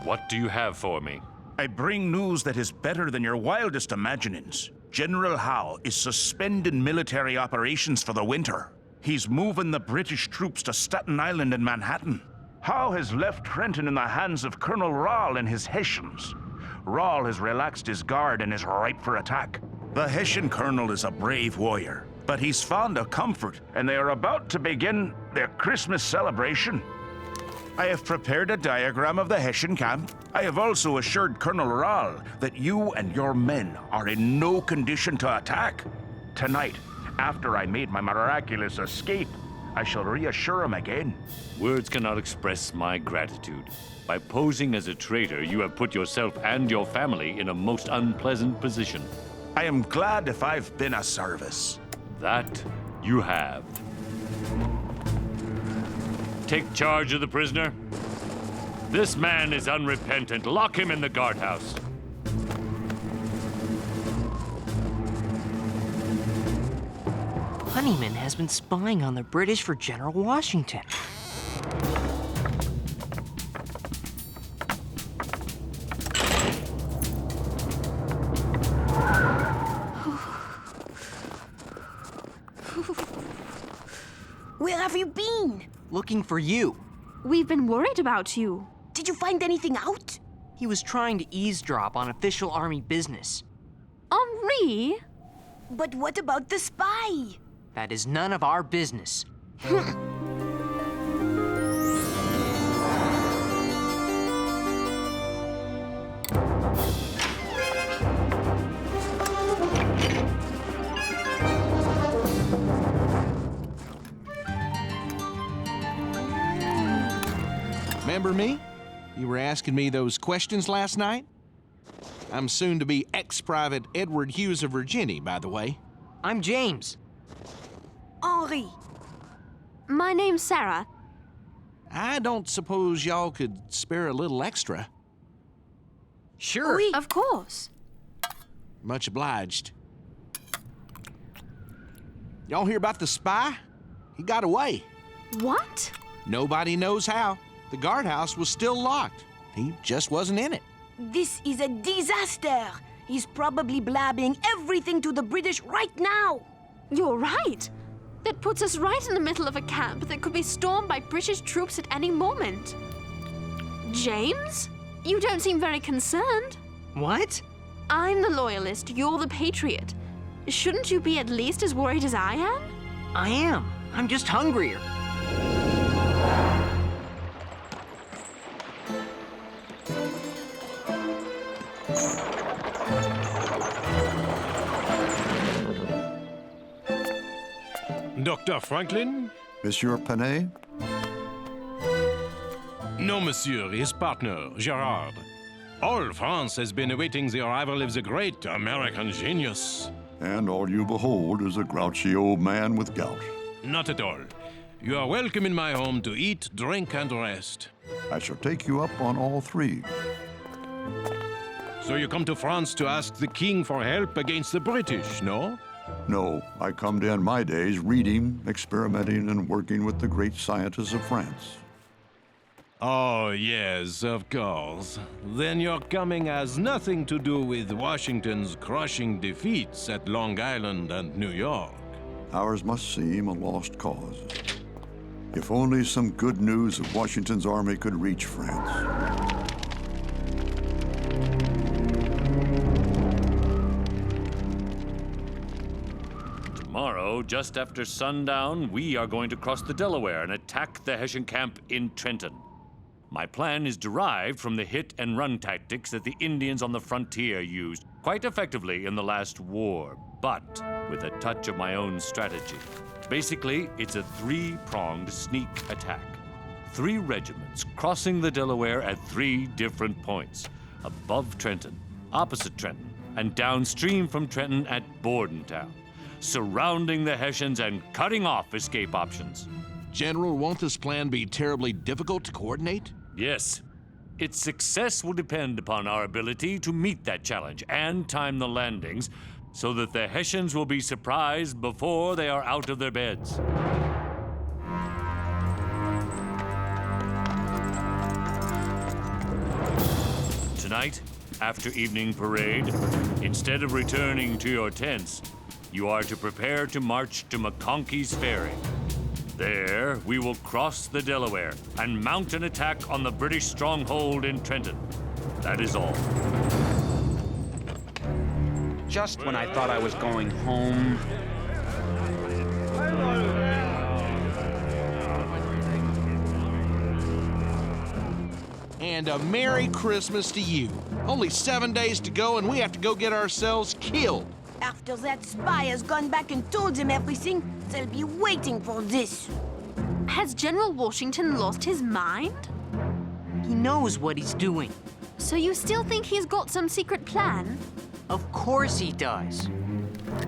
What do you have for me? I bring news that is better than your wildest imaginings. General Howe is suspending military operations for the winter. He's moving the British troops to Staten Island and Manhattan. Howe has left Trenton in the hands of Colonel Rall and his Hessians. Rall has relaxed his guard and is ripe for attack. The Hessian colonel is a brave warrior, but he's fond of comfort, and they are about to begin their Christmas celebration. I have prepared a diagram of the Hessian camp. I have also assured Colonel Rall that you and your men are in no condition to attack. Tonight, after I made my miraculous escape, I shall reassure him again. Words cannot express my gratitude. By posing as a traitor, you have put yourself and your family in a most unpleasant position. I am glad if I've been of service. That you have. Take charge of the prisoner. This man is unrepentant. Lock him in the guardhouse. Honeyman has been spying on the British for General Washington. Where have you been? Looking for you. We've been worried about you. Did you find anything out? He was trying to eavesdrop on official army business. Henri? But what about the spy? That is none of our business. Remember me? You were asking me those questions last night? I'm soon to be ex-private Edward Hughes of Virginia, by the way. I'm James. Henri. My name's Sarah. I don't suppose y'all could spare a little extra. Sure. Oui. Of course. Much obliged. Y'all hear about the spy? He got away. What? Nobody knows how. The guardhouse was still locked. He just wasn't in it. This is a disaster. He's probably blabbing everything to the British right now. You're right. That puts us right in the middle of a camp that could be stormed by British troops at any moment. James? You don't seem very concerned. What? I'm the loyalist, you're the patriot. Shouldn't you be at least as worried as I am? I am. I'm just hungrier. Dr. Franklin? Monsieur Panay? No, monsieur, his partner, Gerard. All France has been awaiting the arrival of the great American genius. and all you behold is a grouchy old man with gout. Not at all. You are welcome in my home to eat, drink, and rest. I shall take you up on all three. So you come to France to ask the king for help against the British, no? No, I come to end my days reading, experimenting, and working with the great scientists of France. Oh, yes, of course. Then your coming has nothing to do with Washington's crushing defeats at Long Island and New York. Ours must seem a lost cause. If only some good news of Washington's army could reach France. Tomorrow, just after sundown, we are going to cross the Delaware and attack the Hessian camp in Trenton. My plan is derived from the hit-and-run tactics that the Indians on the frontier used quite effectively in the last war, but with a touch of my own strategy. Basically, it's a three-pronged sneak attack. 3 regiments crossing the Delaware at 3 different points: above Trenton, opposite Trenton, and downstream from Trenton at Bordentown, surrounding the Hessians and cutting off escape options. General, won't this plan be terribly difficult to coordinate? Yes. Its success will depend upon our ability to meet that challenge and time the landings so that the Hessians will be surprised before they are out of their beds. Tonight, after evening parade, instead of returning to your tents, you are to prepare to march to McConkey's Ferry. There, we will cross the Delaware and mount an attack on the British stronghold in Trenton. That is all. Just when I thought I was going home. And a Merry Christmas to you. Only 7 days to go, and we have to go get ourselves killed. After that spy has gone back and told them everything, they'll be waiting for this. Has General Washington lost his mind? He knows what he's doing. So you still think he's got some secret plan? Of course he does.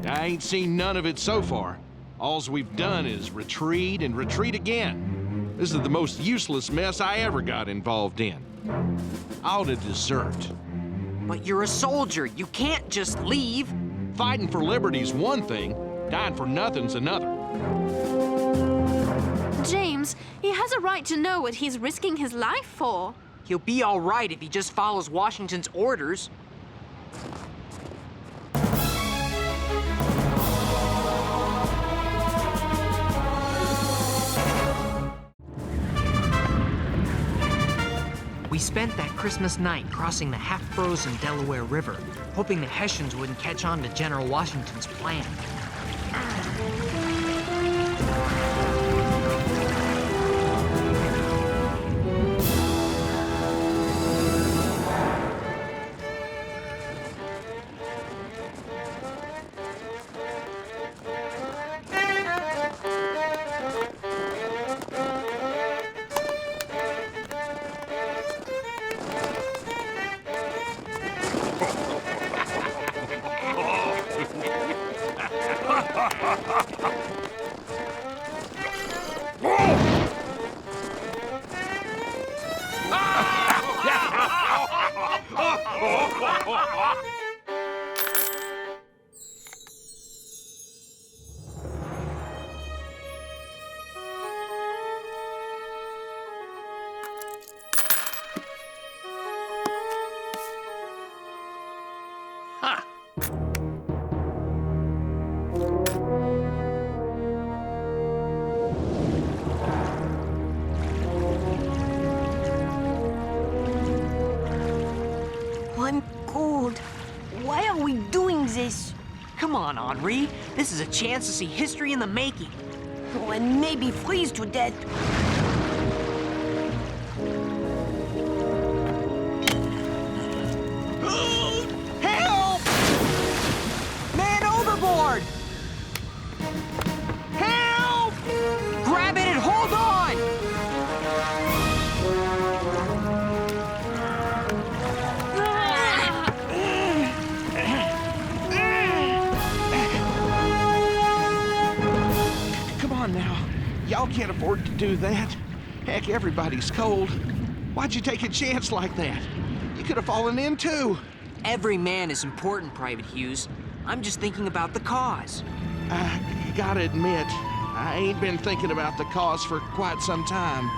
I ain't seen none of it so far. Alls we've done is retreat and retreat again. This is the most useless mess I ever got involved in. I ought to desert. But you're a soldier. You can't just leave. Fighting for liberty's one thing, dying for nothing's another. James, he has a right to know what he's risking his life for. He'll be all right if he just follows Washington's orders. We spent that Christmas night crossing the half-frozen Delaware River, hoping the Hessians wouldn't catch on to General Washington's plan. I'm cold. Why are we doing this? Come on, Henri. This is a chance to see history in the making. Oh, and maybe freeze to death. Help! Man overboard! Help! Grab it and hold on! can't afford to do that. Heck, everybody's cold. Why'd you take a chance like that? You could have fallen in too. Every man is important, Private Hughes. I'm just thinking about the cause. I gotta admit, I ain't been thinking about the cause for quite some time.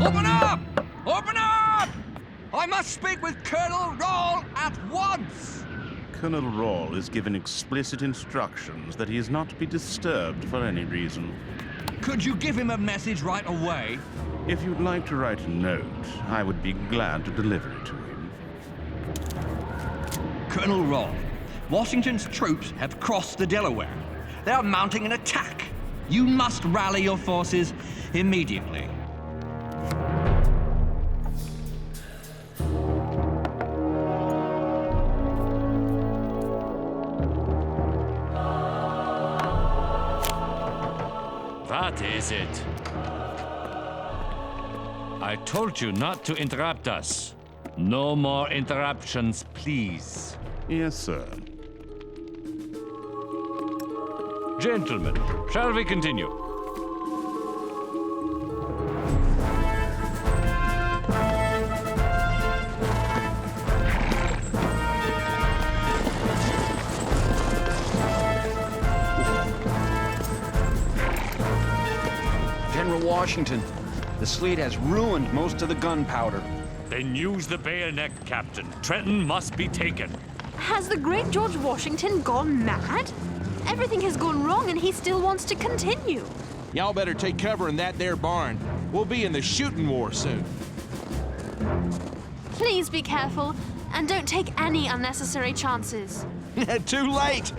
Open up! Open up! I must speak with Colonel Rawle at once! Colonel Rawle is given explicit instructions that he is not to be disturbed for any reason. Could you give him a message right away? If you'd like to write a note, I would be glad to deliver it to him. Colonel Rawle, Washington's troops have crossed the Delaware. They are mounting an attack. You must rally your forces immediately. What is it? I told you not to interrupt us. No more interruptions, please. Yes, sir. Gentlemen, shall we continue? General Washington, the sleet has ruined most of the gunpowder. Then use the bayonet, Captain. Trenton must be taken. Has the great George Washington gone mad? Everything has gone wrong and he still wants to continue. Y'all better take cover in that there barn. We'll be in the shooting war soon. Please be careful and don't take any unnecessary chances. Too late!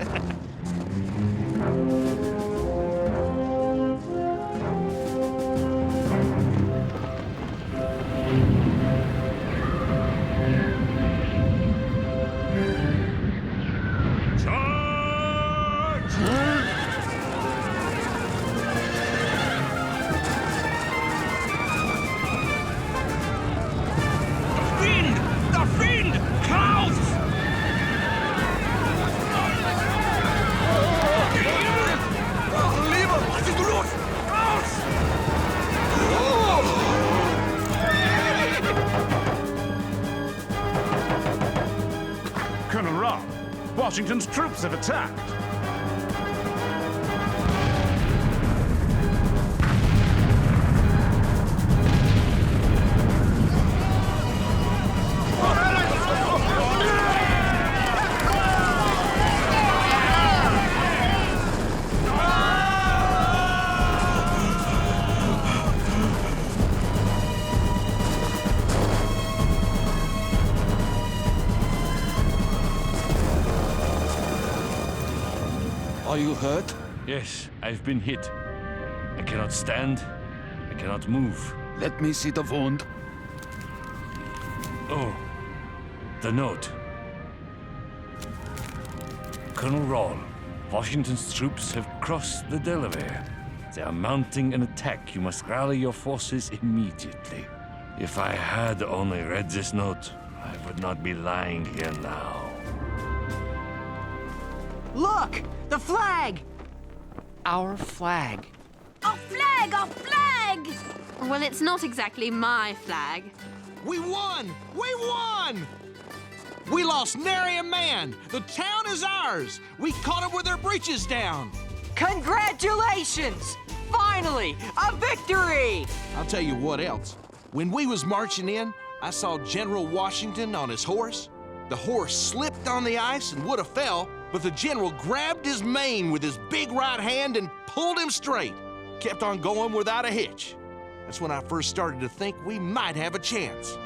Colonel Rawle, Washington's troops have attacked. Are you hurt? Yes, I've been hit. I cannot stand. I cannot move. Let me see the wound. Oh, the note. Colonel Rawle, Washington's troops have crossed the Delaware. They are mounting an attack. You must rally your forces immediately. If I had only read this note, I would not be lying here now. Look! The flag! Our flag. Our flag! Our flag! Well, it's not exactly my flag. We won! We won! We lost nary a man. The town is ours. We caught them with their breeches down. Congratulations! Finally, a victory! I'll tell you what else. When we was marching in, I saw General Washington on his horse. The horse slipped on the ice and would have fell, but the general grabbed his mane with his big right hand and pulled him straight. Kept on going without a hitch. That's when I first started to think we might have a chance.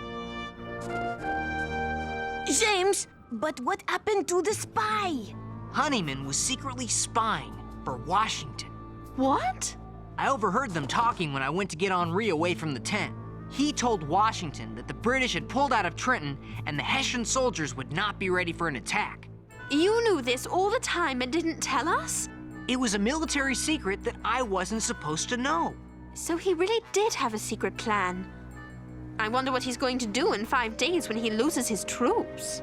James, but what happened to the spy? Honeyman was secretly spying for Washington. What? I overheard them talking when I went to get Henri away from the tent. He told Washington that the British had pulled out of Trenton and the Hessian soldiers would not be ready for an attack. You knew this all the time and didn't tell us? It was a military secret that I wasn't supposed to know. So he really did have a secret plan. I wonder what he's going to do in 5 days when he loses his troops.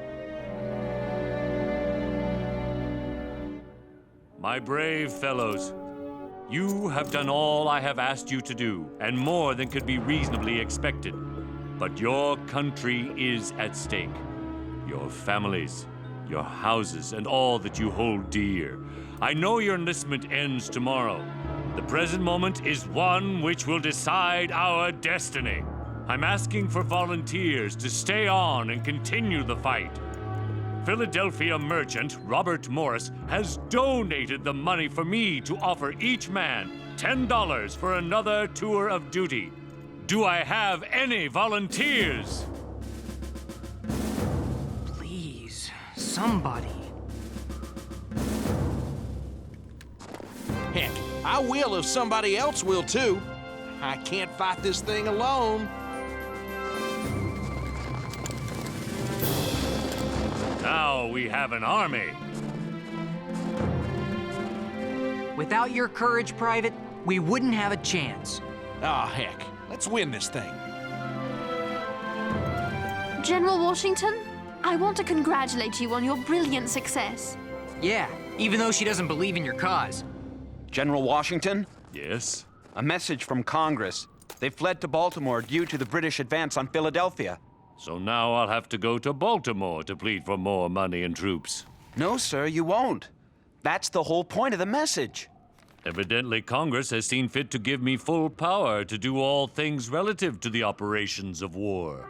My brave fellows, you have done all I have asked you to do, and more than could be reasonably expected. But your country is at stake. Your families, your houses, and all that you hold dear. I know your enlistment ends tomorrow. The present moment is one which will decide our destiny. I'm asking for volunteers to stay on and continue the fight. Philadelphia merchant Robert Morris has donated the money for me to offer each man $10 for another tour of duty. Do I have any volunteers? Please, somebody. Heck, I will if somebody else will too. I can't fight this thing alone. Now we have an army. Without your courage, Private, we wouldn't have a chance. Ah, heck. Let's win this thing. General Washington, I want to congratulate you on your brilliant success. Yeah, even though she doesn't believe in your cause. General Washington? Yes? A message from Congress. They fled to Baltimore due to the British advance on Philadelphia. So now I'll have to go to Baltimore to plead for more money and troops. No, sir, you won't. That's the whole point of the message. Evidently, Congress has seen fit to give me full power to do all things relative to the operations of war.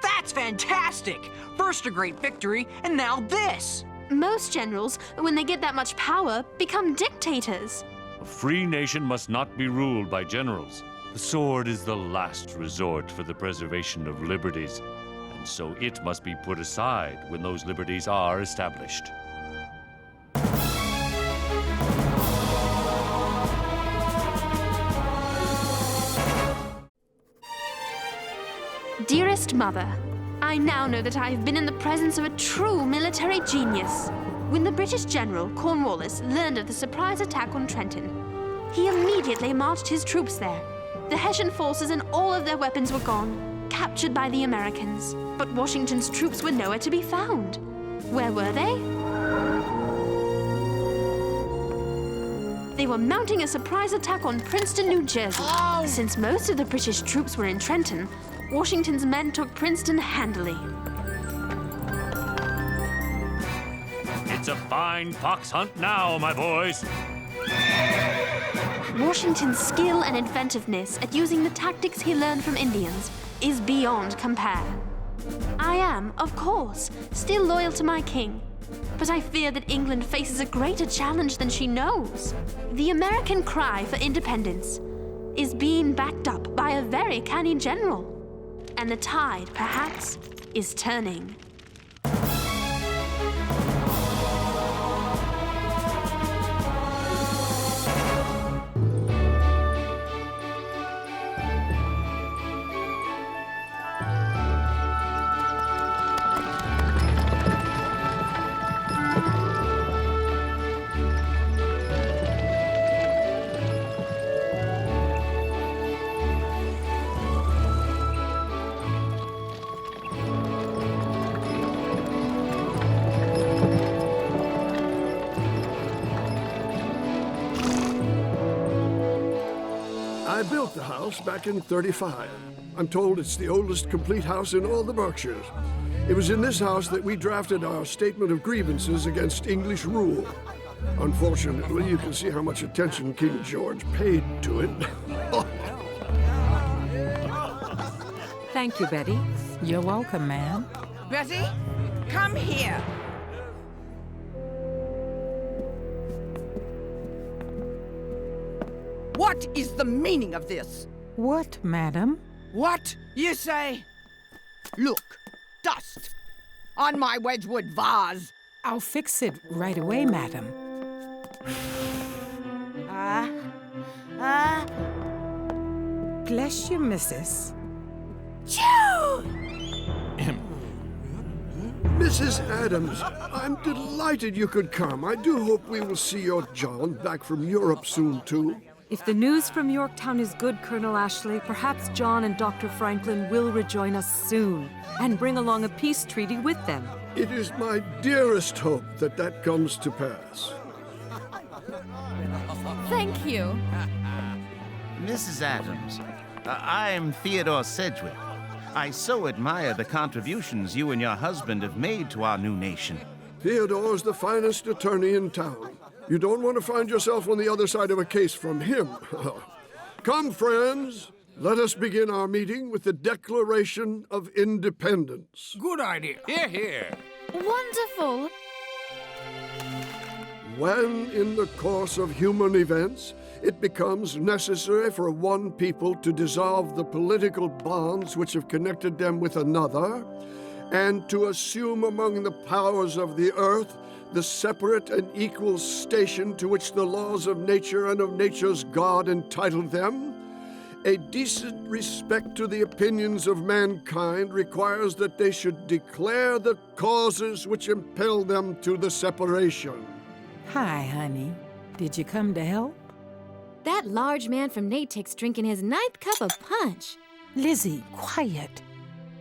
That's fantastic! First a great victory, and now this! Most generals, when they get that much power, become dictators. A free nation must not be ruled by generals. The sword is the last resort for the preservation of liberties, and so it must be put aside when those liberties are established. Dearest Mother, I now know that I have been in the presence of a true military genius. When the British general, Cornwallis, learned of the surprise attack on Trenton, he immediately marched his troops there. The Hessian forces and all of their weapons were gone, captured by the Americans. But Washington's troops were nowhere to be found. Where were they? They were mounting a surprise attack on Princeton, New Jersey. Since most of the British troops were in Trenton, Washington's men took Princeton handily. It's a fine fox hunt now, my boys. Washington's skill and inventiveness at using the tactics he learned from Indians is beyond compare. I am, of course, still loyal to my king, but I fear that England faces a greater challenge than she knows. The American cry for independence is being backed up by a very canny general, and the tide, perhaps, is turning. I built the house back in '35. I'm told it's the oldest complete house in all the Berkshires. It was in this house that we drafted our statement of grievances against English rule. Unfortunately, you can see how much attention King George paid to it. Thank you, Betty. You're welcome, ma'am. Betty, come here. What is the meaning of this? What, madam? What? You say? Look, dust on my Wedgwood vase. I'll fix it right away, madam. Bless you, missus. Mrs. Adams, I'm delighted you could come. I do hope we will see your John back from Europe soon, too. If the news from Yorktown is good, Colonel Ashley, perhaps John and Dr. Franklin will rejoin us soon and bring along a peace treaty with them. It is my dearest hope that that comes to pass. Thank you. Mrs. Adams, I'm Theodore Sedgwick. I so admire the contributions you and your husband have made to our new nation. Theodore's the finest attorney in town. You don't want to find yourself on the other side of a case from him. Come, friends. Let us begin our meeting with the Declaration of Independence. Good idea. Hear, hear. Wonderful. When, in the course of human events, it becomes necessary for one people to dissolve the political bonds which have connected them with another, and to assume among the powers of the earth the separate and equal station to which the laws of nature and of nature's God entitled them, a decent respect to the opinions of mankind requires that they should declare the causes which impel them to the separation. Hi, honey. Did you come to help? That large man from Natick's drinking his 9th cup of punch. Lizzie, quiet.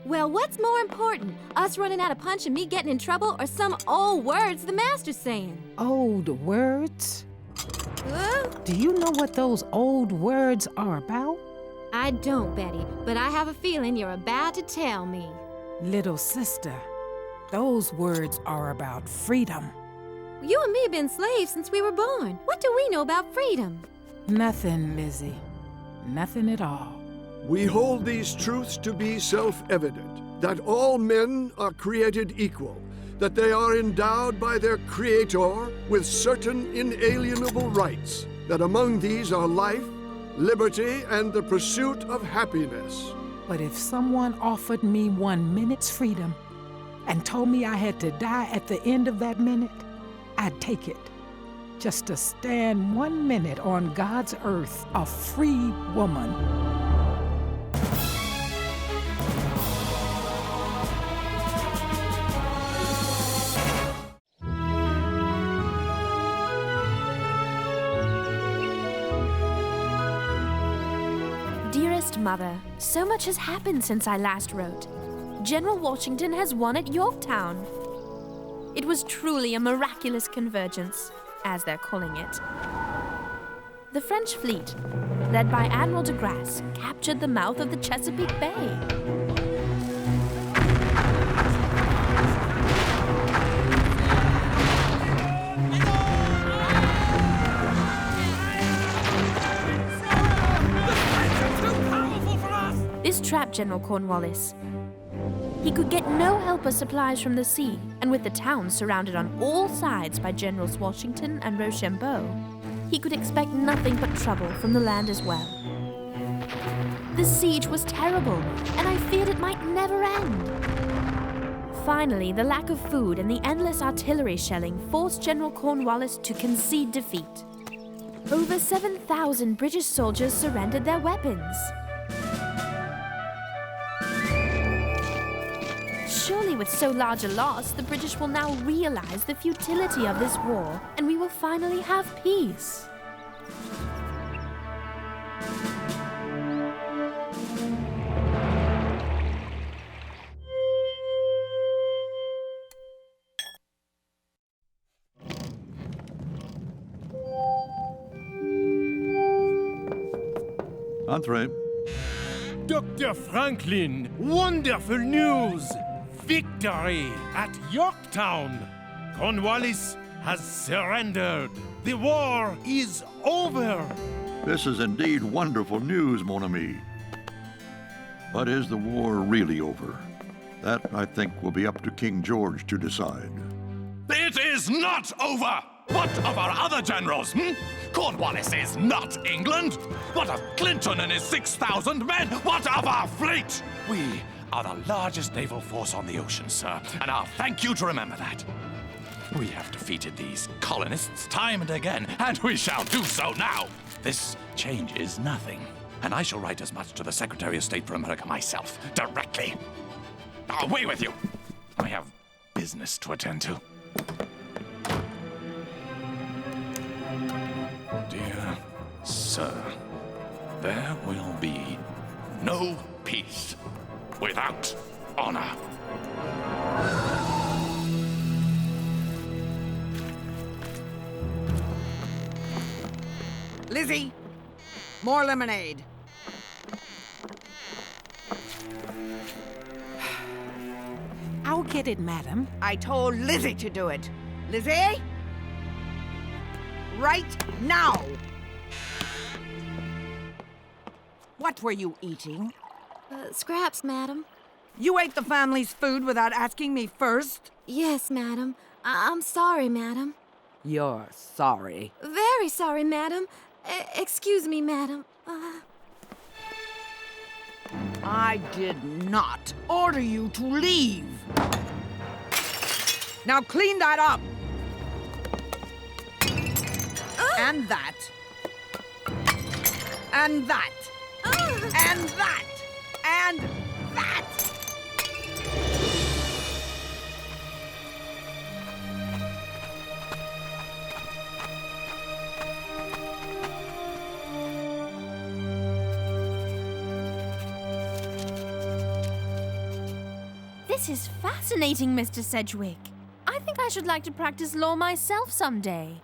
Well, what's more important? Us running out of punch and me getting in trouble, or some old words the master's saying? Old words? Do you know what those old words are about? I don't, Betty, but I have a feeling you're about to tell me. Little sister, those words are about freedom. You and me have been slaves since we were born. What do we know about freedom? Nothing, Lizzie. Nothing at all. We hold these truths to be self-evident, that all men are created equal, that they are endowed by their Creator with certain inalienable rights, that among these are life, liberty, and the pursuit of happiness. But if someone offered me 1 minute's freedom and told me I had to die at the end of that minute, I'd take it. Just to stand 1 minute on God's earth, a free woman. Dearest Mother, so much has happened since I last wrote. General Washington has won at Yorktown. It was truly a miraculous convergence, as they're calling it. The French fleet, led by Admiral de Grasse, captured the mouth of the Chesapeake Bay. This trapped General Cornwallis. He could get no help or supplies from the sea, and with the town surrounded on all sides by Generals Washington and Rochambeau, he could expect nothing but trouble from the land as well. The siege was terrible, and I feared it might never end. Finally, the lack of food and the endless artillery shelling forced General Cornwallis to concede defeat. Over 7,000 British soldiers surrendered their weapons. Surely with so large a loss, the British will now realize the futility of this war, and we will finally have peace. Entree. Dr. Franklin, wonderful news! Victory at Yorktown! Cornwallis has surrendered. The war is over. This is indeed wonderful news, mon ami. But is the war really over? That, I think, will be up to King George to decide. It is not over! What of our other generals, Cornwallis is not England! What of Clinton and his 6,000 men? What of our fleet? We are the largest naval force on the ocean, sir, and I'll thank you to remember that. We have defeated these colonists time and again, and we shall do so now. This changes nothing, and I shall write as much to the Secretary of State for America myself, directly. Away with you! I have business to attend to. Dear sir, there will be no peace without honor. Lizzie, more lemonade. I'll get it, madam. I told Lizzie to do it. Lizzie? Right now! What were you eating? Scraps, madam. You ate the family's food without asking me first? Yes, madam. I'm sorry, madam. You're sorry. Very sorry, madam. Excuse me, madam. I did not order you to leave. Now clean that up. And that. And that. And that. And that. This is fascinating, Mr. Sedgwick. I think I should like to practice law myself someday.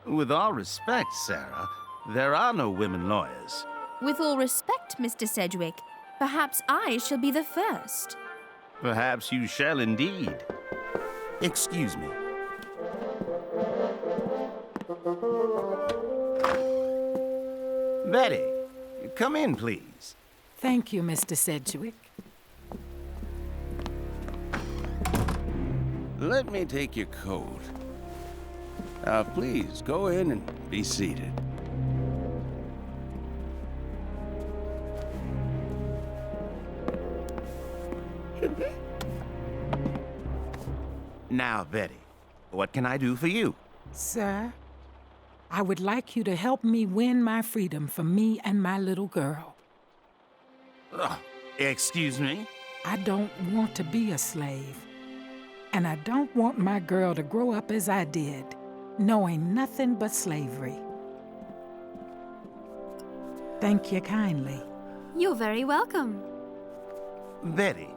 With all respect, Sarah, there are no women lawyers. With all respect, Mr. Sedgwick, perhaps I shall be the first. Perhaps you shall indeed. Excuse me. Betty, come in, please. Thank you, Mr. Sedgwick. Let me take your coat. Now, please, go in and be seated. Now, Betty, what can I do for you? Sir, I would like you to help me win my freedom for me and my little girl. Excuse me? I don't want to be a slave. And I don't want my girl to grow up as I did, knowing nothing but slavery. Thank you kindly. You're very welcome. Betty,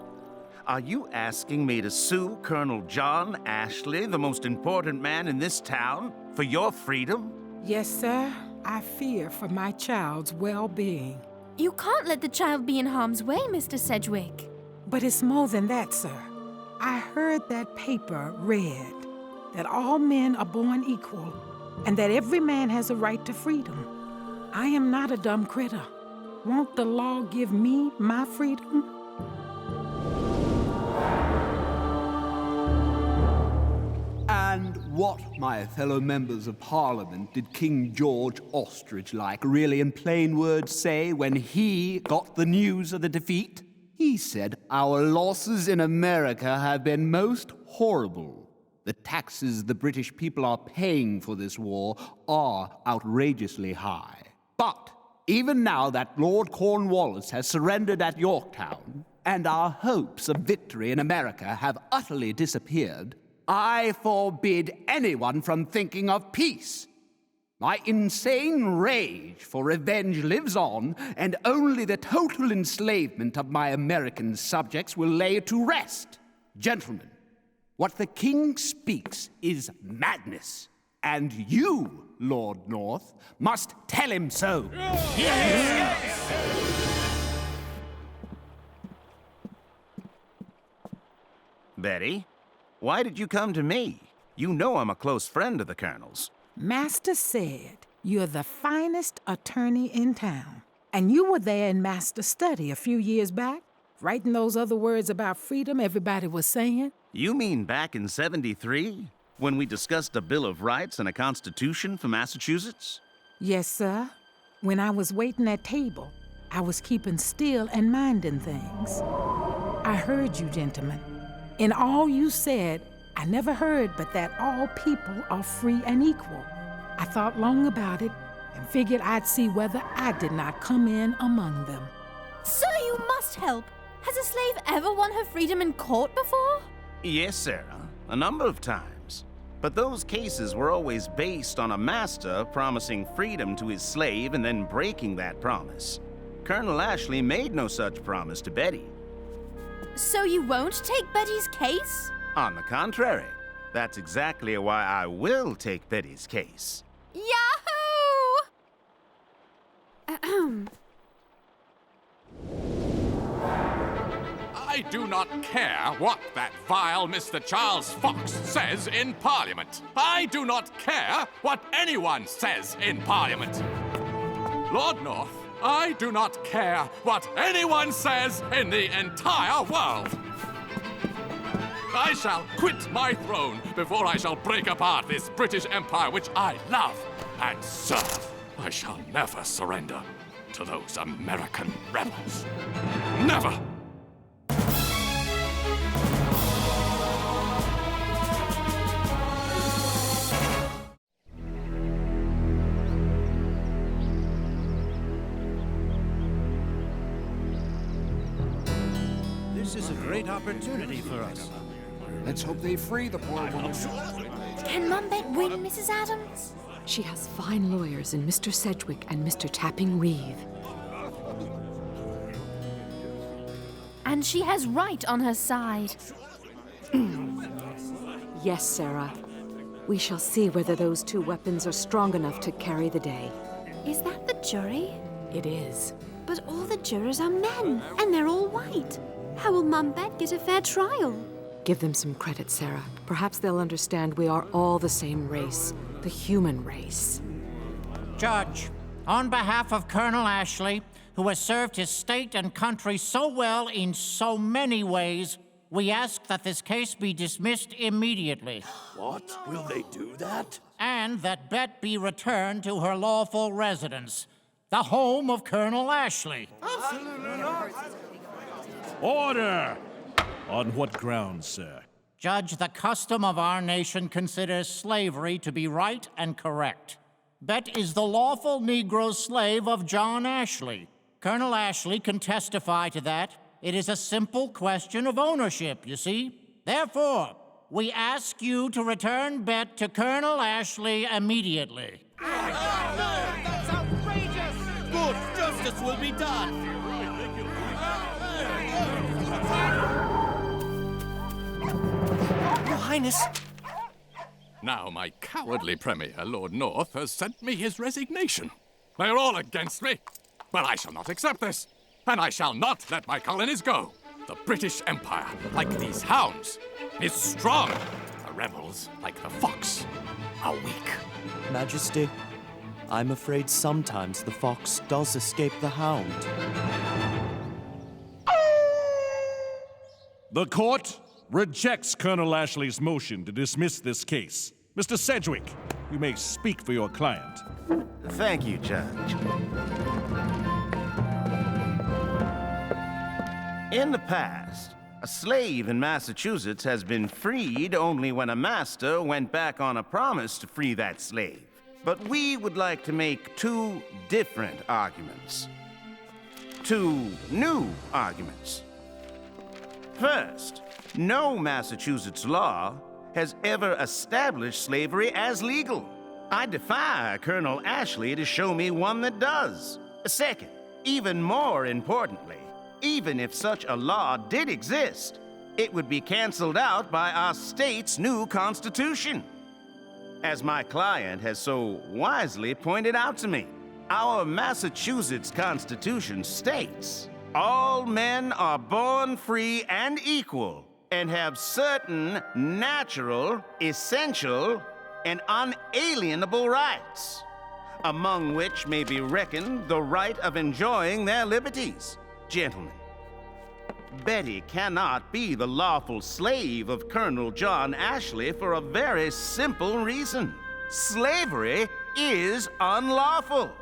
are you asking me to sue Colonel John Ashley, the most important man in this town, for your freedom? Yes, sir. I fear for my child's well-being. You can't let the child be in harm's way, Mr. Sedgwick. But it's more than that, sir. I heard that paper read that all men are born equal and that every man has a right to freedom. I am not a dumb critter. Won't the law give me my freedom? And what, my fellow members of Parliament, did King George Ostrich-like really in plain words say when he got the news of the defeat? He said, "Our losses in America have been most horrible. The taxes the British people are paying for this war are outrageously high. But even now that Lord Cornwallis has surrendered at Yorktown, and our hopes of victory in America have utterly disappeared, I forbid anyone from thinking of peace. My insane rage for revenge lives on, and only the total enslavement of my American subjects will lay it to rest. Gentlemen, what the king speaks is madness, and you, Lord North, must tell him so. Yes! Betty, why did you come to me? You know I'm a close friend of the Colonel's. Master said you're the finest attorney in town. And you were there in Master's study a few years back, writing those other words about freedom everybody was saying. You mean back in '73? when we discussed a Bill of Rights and a Constitution for Massachusetts? Yes, sir. When I was waiting at table, I was keeping still and minding things. I heard you, gentlemen. In all you said, I never heard but that all people are free and equal. I thought long about it and figured I'd see whether I did not come in among them. Sir, you must help. Has a slave ever won her freedom in court before? Yes, Sarah, a number of times. But those cases were always based on a master promising freedom to his slave and then breaking that promise. Colonel Ashley made no such promise to Betty. So you won't take Betty's case? On the contrary, that's exactly why I will take Betty's case. Yahoo! Ahem. I do not care what that vile Mr. Charles Fox says in Parliament. I do not care what anyone says in Parliament. Lord North, I do not care what anyone says in the entire world. I shall quit my throne before I shall break apart this British Empire which I love and serve. I shall never surrender to those American rebels. Never! This is a great opportunity for us. Let's hope they free the poor woman. Can Mumbet win, Mrs. Adams? She has fine lawyers in Mr. Sedgwick and Mr. Tapping Reeve. And she has right on her side. Yes, Sarah. We shall see whether those two weapons are strong enough to carry the day. Is that the jury? It is. But all the jurors are men, and they're all white. How will Mumbet get a fair trial? Give them some credit, Sarah. Perhaps they'll understand we are all the same race, the human race. Judge, on behalf of Colonel Ashley, who has served his state and country so well in so many ways, we ask that this case be dismissed immediately. What? Will they do that? And that Bet be returned to her lawful residence, the home of Colonel Ashley. Order! On what grounds, sir? Judge, the custom of our nation considers slavery to be right and correct. Bet is the lawful Negro slave of John Ashley. Colonel Ashley can testify to that. It is a simple question of ownership, you see. Therefore, we ask you to return Bet to Colonel Ashley immediately. That's outrageous! Good justice will be done! Your Highness! Now my cowardly Premier, Lord North, has sent me his resignation. They are all against me. But I shall not accept this. And I shall not let my colonies go. The British Empire, like these hounds, is strong. The rebels, like the fox, are weak. Majesty, I'm afraid sometimes the fox does escape the hound. The court rejects Colonel Ashley's motion to dismiss this case. Mr. Sedgwick, you may speak for your client. Thank you, Judge. In the past, a slave in Massachusetts has been freed only when a master went back on a promise to free that slave. But we would like to make two different arguments. Two new arguments. First, no Massachusetts law has ever established slavery as legal. I defy Colonel Ashley to show me one that does. Second, even more importantly, even if such a law did exist, it would be canceled out by our state's new constitution. As my client has so wisely pointed out to me, our Massachusetts Constitution states, all men are born free and equal and have certain natural, essential, and unalienable rights, among which may be reckoned the right of enjoying their liberties. Gentlemen, Betty cannot be the lawful slave of Colonel John Ashley for a very simple reason. Slavery is unlawful.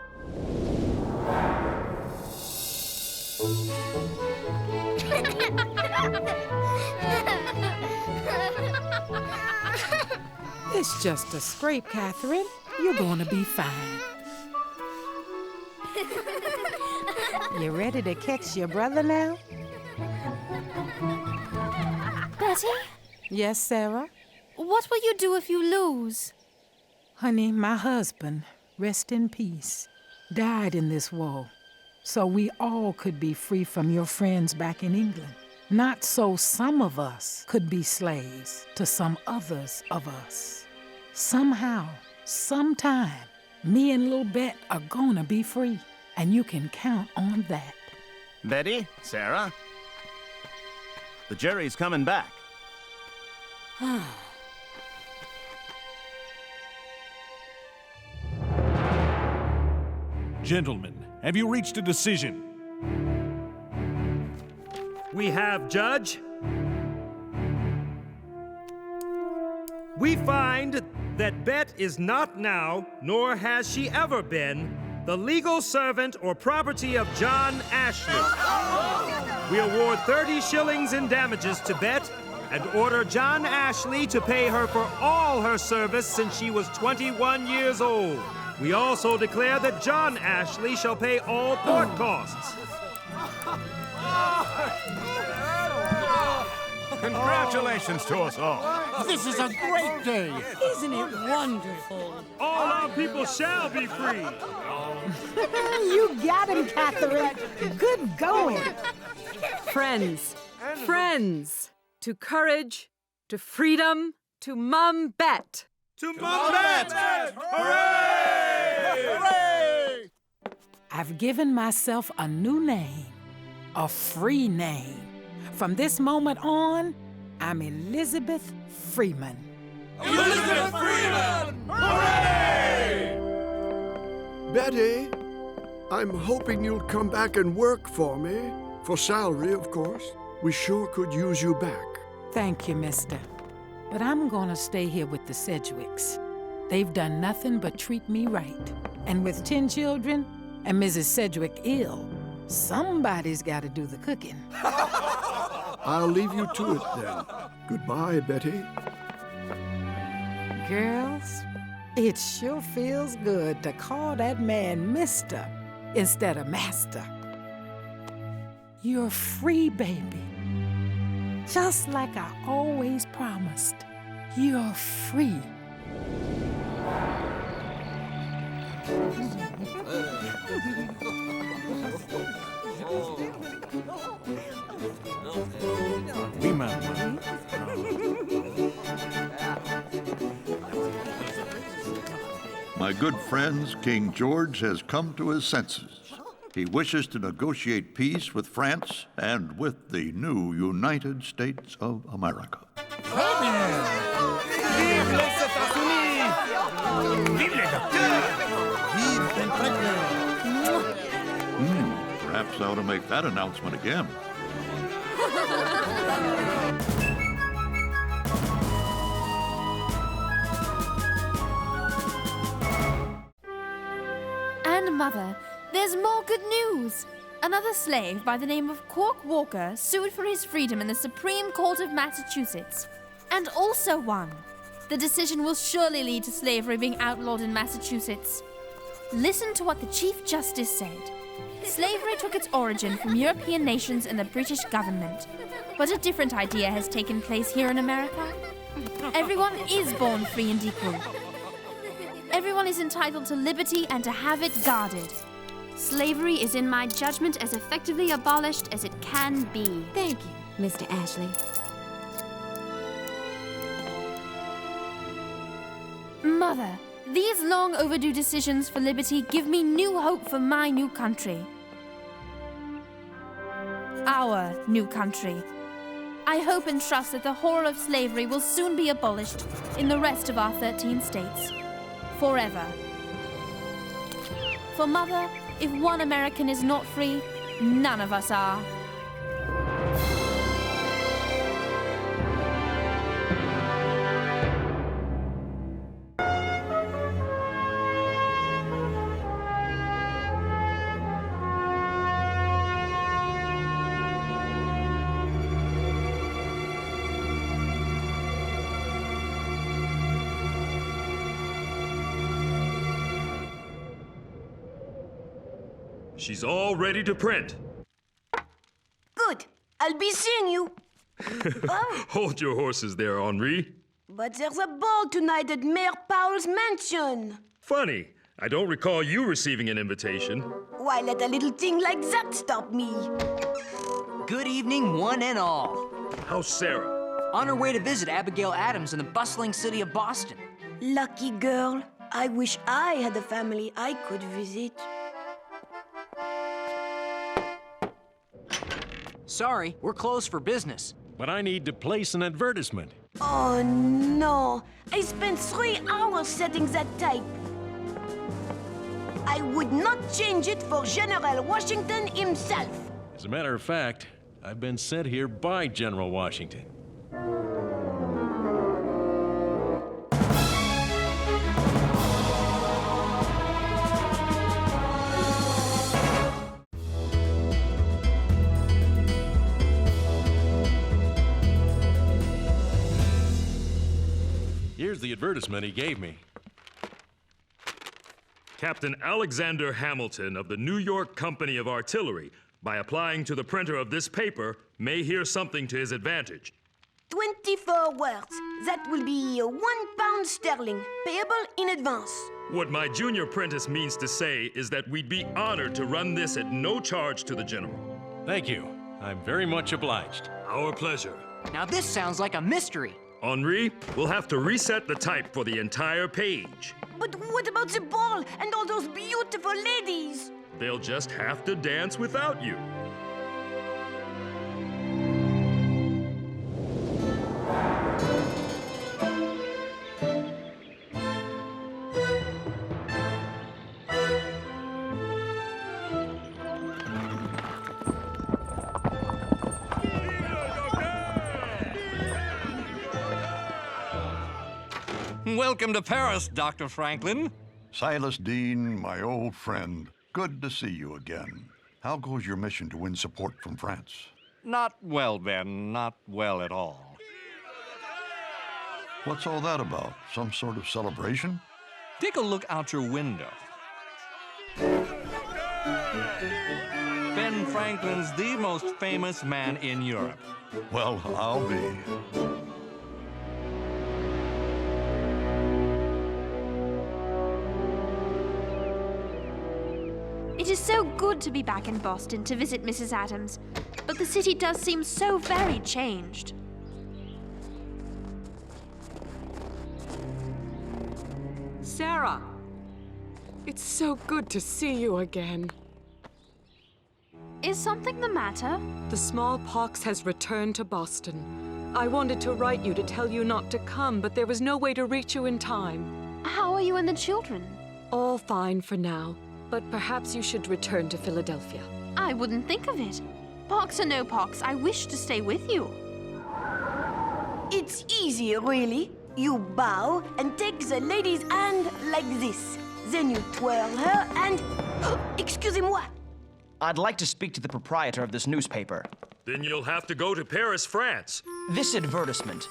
It's just a scrape, Catherine. You're gonna be fine. You ready to catch your brother now? Betty? Yes, Sarah? What will you do if you lose? Honey, my husband, rest in peace, died in this war. So we all could be free from your friends back in England. Not so some of us could be slaves to some others of us. Somehow, sometime, me and Lil Bet are gonna be free. And you can count on that. Betty, Sarah, the jury's coming back. Gentlemen, have you reached a decision? We have, Judge. We find that Bet is not now, nor has she ever been, the legal servant or property of John Ashley. We award 30 shillings in damages to Bet and order John Ashley to pay her for all her service since she was 21 years old. We also declare that John Ashley shall pay all court costs. Congratulations to us all. This is a great day. Isn't it wonderful? All our people shall be free. You got him, Catherine. Good going. Friends, friends, to courage, to freedom, to Mum Bet. To Mum Bet! Hooray! Hooray! I've given myself a new name, a free name. From this moment on, I'm Elizabeth Freeman. Elizabeth Freeman! Hooray! Betty, I'm hoping you'll come back and work for me. For salary, of course. We sure could use you back. Thank you, mister. But I'm gonna stay here with the Sedgwicks. They've done nothing but treat me right. And with 10 children and Mrs. Sedgwick ill, somebody's gotta do the cooking. I'll leave you to it then. Goodbye, Betty. Girls, it sure feels good to call that man mister instead of master. You're free, baby. Just like I always promised. You're free. My good friends, King George has come to his senses. He wishes to negotiate peace with France and with the new United States of America. Vive les États-Unis! Vive les docteurs! Vive l'imprègneur! Perhaps I ought to make that announcement again. And Mother, there's more good news. Another slave by the name of Cork Walker sued for his freedom in the Supreme Court of Massachusetts. And also won. The decision will surely lead to slavery being outlawed in Massachusetts. Listen to what the Chief Justice said. Slavery took its origin from European nations and the British government. But a different idea has taken place here in America. Everyone is born free and equal. Everyone is entitled to liberty and to have it guarded. Slavery is, in my judgment, as effectively abolished as it can be. Thank you, Mr. Ashley. Mother, these long overdue decisions for liberty give me new hope for my new country. Our new country. I hope and trust that the horror of slavery will soon be abolished in the rest of our 13 states. Forever. For Mother, if one American is not free, none of us are. She's all ready to print. Good. I'll be seeing you. Hold your horses there, Henri. But there's a ball tonight at Mayor Powell's mansion. Funny. I don't recall you receiving an invitation. Why let a little thing like that stop me? Good evening, one and all. How's Sarah? On her way to visit Abigail Adams in the bustling city of Boston. Lucky girl. I wish I had a family I could visit. Sorry, we're closed for business. But I need to place an advertisement. Oh no! I spent 3 hours setting that type. I would not change it for General Washington himself. As a matter of fact, I've been sent here by General Washington. Here's the advertisement he gave me. Captain Alexander Hamilton of the New York Company of Artillery, by applying to the printer of this paper, may hear something to his advantage. 24 words. That will be £1 sterling, payable in advance. What my junior apprentice means to say is that we'd be honored to run this at no charge to the General. Thank you. I'm very much obliged. Our pleasure. Now this sounds like a mystery. Henri, we'll have to reset the type for the entire page. But what about the ball and all those beautiful ladies? They'll just have to dance without you. Welcome to Paris, Dr. Franklin. Silas Dean, my old friend, good to see you again. How goes your mission to win support from France? Not well, Ben, not well at all. What's all that about? Some sort of celebration? Take a look out your window. Ben Franklin's the most famous man in Europe. Well, I'll be. It is so good to be back in Boston to visit Mrs. Adams, but the city does seem so very changed. Sarah! It's so good to see you again. Is something the matter? The smallpox has returned to Boston. I wanted to write you to tell you not to come, but there was no way to reach you in time. How are you and the children? All fine for now, but perhaps you should return to Philadelphia. I wouldn't think of it. Pox or no pox, I wish to stay with you. It's easy, really. You bow and take the lady's hand like this. Then you twirl her and... Excusez-moi. I'd like to speak to the proprietor of this newspaper. Then you'll have to go to Paris, France. This advertisement.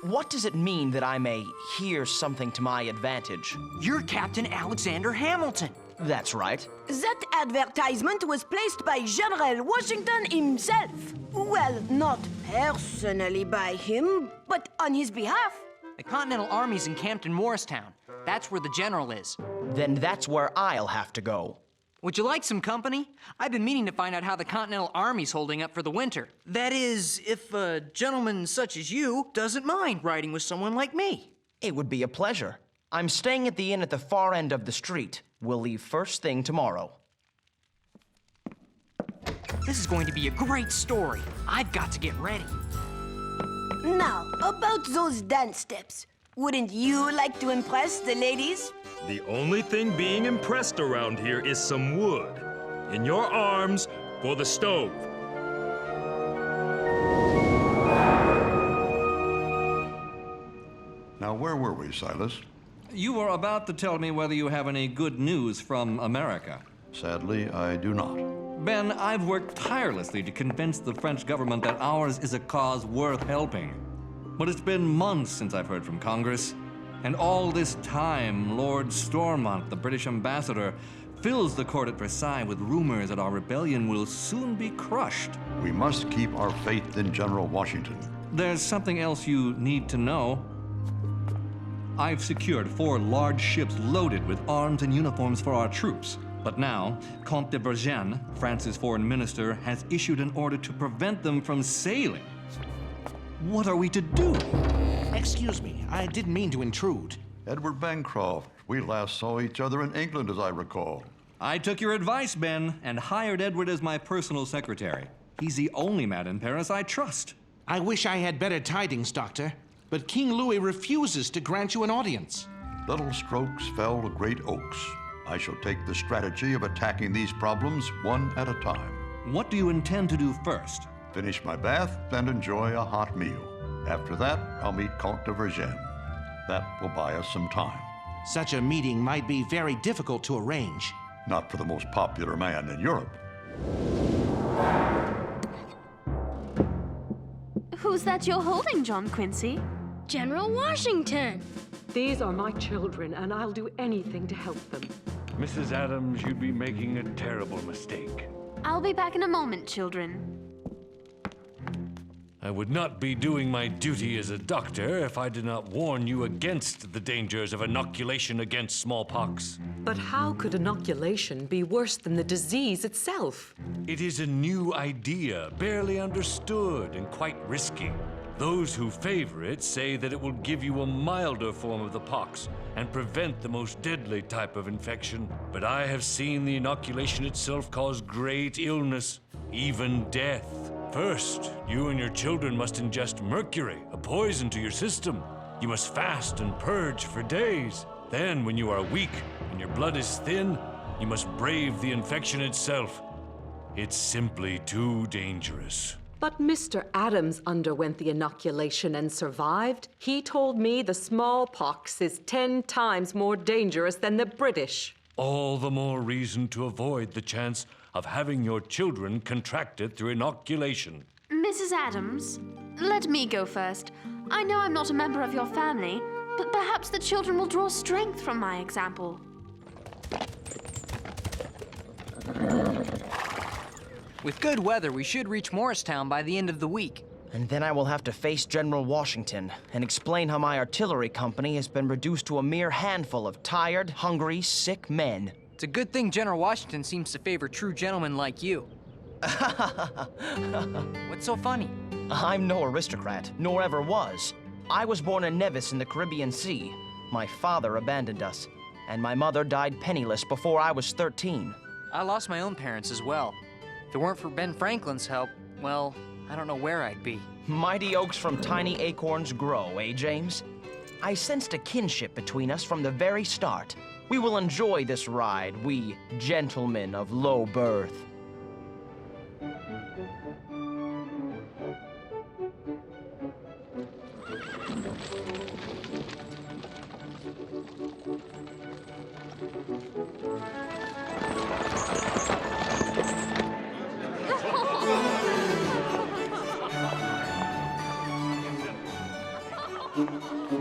What does it mean that I may hear something to my advantage? You're Captain Alexander Hamilton. That's right. That advertisement was placed by General Washington himself. Well, not personally by him, but on his behalf. The Continental Army's encamped in Morristown. That's where the general is. Then that's where I'll have to go. Would you like some company? I've been meaning to find out how the Continental Army's holding up for the winter. That is, if a gentleman such as you doesn't mind riding with someone like me. It would be a pleasure. I'm staying at the inn at the far end of the street. We'll leave first thing tomorrow. This is going to be a great story. I've got to get ready. Now, about those dance steps. Wouldn't you like to impress the ladies? The only thing being impressed around here is some wood. In your arms for the stove. Now, where were we, Silas? You were about to tell me whether you have any good news from America. Sadly, I do not. Ben, I've worked tirelessly to convince the French government that ours is a cause worth helping. But it's been months since I've heard from Congress. And all this time, Lord Stormont, the British ambassador, fills the court at Versailles with rumors that our rebellion will soon be crushed. We must keep our faith in General Washington. There's something else you need to know. I've secured 4 large ships loaded with arms and uniforms for our troops. But now, Comte de Vergennes, France's foreign minister, has issued an order to prevent them from sailing. What are we to do? Excuse me, I didn't mean to intrude. Edward Bancroft, we last saw each other in England, as I recall. I took your advice, Ben, and hired Edward as my personal secretary. He's the only man in Paris I trust. I wish I had better tidings, Doctor, but King Louis refuses to grant you an audience. Little strokes fell great oaks. I shall take the strategy of attacking these problems one at a time. What do you intend to do first? Finish my bath and enjoy a hot meal. After that, I'll meet Comte de Vergennes. That will buy us some time. Such a meeting might be very difficult to arrange. Not for the most popular man in Europe. Who's that you're holding, John Quincy? General Washington. These are my children, and I'll do anything to help them. Mrs. Adams, you'd be making a terrible mistake. I'll be back in a moment, children. I would not be doing my duty as a doctor if I did not warn you against the dangers of inoculation against smallpox. But how could inoculation be worse than the disease itself? It is a new idea, barely understood and quite risky. Those who favor it say that it will give you a milder form of the pox and prevent the most deadly type of infection. But I have seen the inoculation itself cause great illness, even death. First, you and your children must ingest mercury, a poison to your system. You must fast and purge for days. Then, when you are weak and your blood is thin, you must brave the infection itself. It's simply too dangerous. But Mr. Adams underwent the inoculation and survived. He told me the smallpox is 10 times more dangerous than the British. All the more reason to avoid the chance of having your children contracted through inoculation. Mrs. Adams, let me go first. I know I'm not a member of your family, but perhaps the children will draw strength from my example. With good weather, we should reach Morristown by the end of the week. And then I will have to face General Washington and explain how my artillery company has been reduced to a mere handful of tired, hungry, sick men. It's a good thing General Washington seems to favor true gentlemen like you. What's so funny? I'm no aristocrat, nor ever was. I was born in Nevis in the Caribbean Sea. My father abandoned us, and my mother died penniless before I was 13. I lost my own parents as well. If it weren't for Ben Franklin's help, well, I don't know where I'd be. Mighty oaks from tiny acorns grow, eh, James? I sensed a kinship between us from the very start. We will enjoy this ride, we gentlemen of low birth.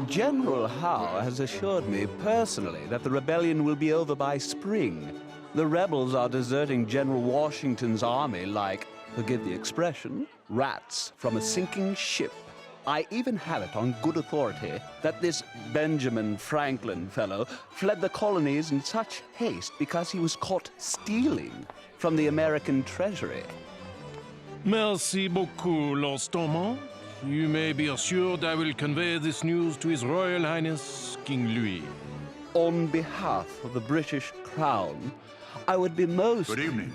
General Howe has assured me personally that the rebellion will be over by spring. The rebels are deserting General Washington's army like, forgive the expression, rats from a sinking ship. I even have it on good authority that this Benjamin Franklin fellow fled the colonies in such haste because he was caught stealing from the American treasury. Merci beaucoup, Lord Stormont. You may be assured I will convey this news to His Royal Highness King Louis. On behalf of the British Crown, I would be most... Good evening.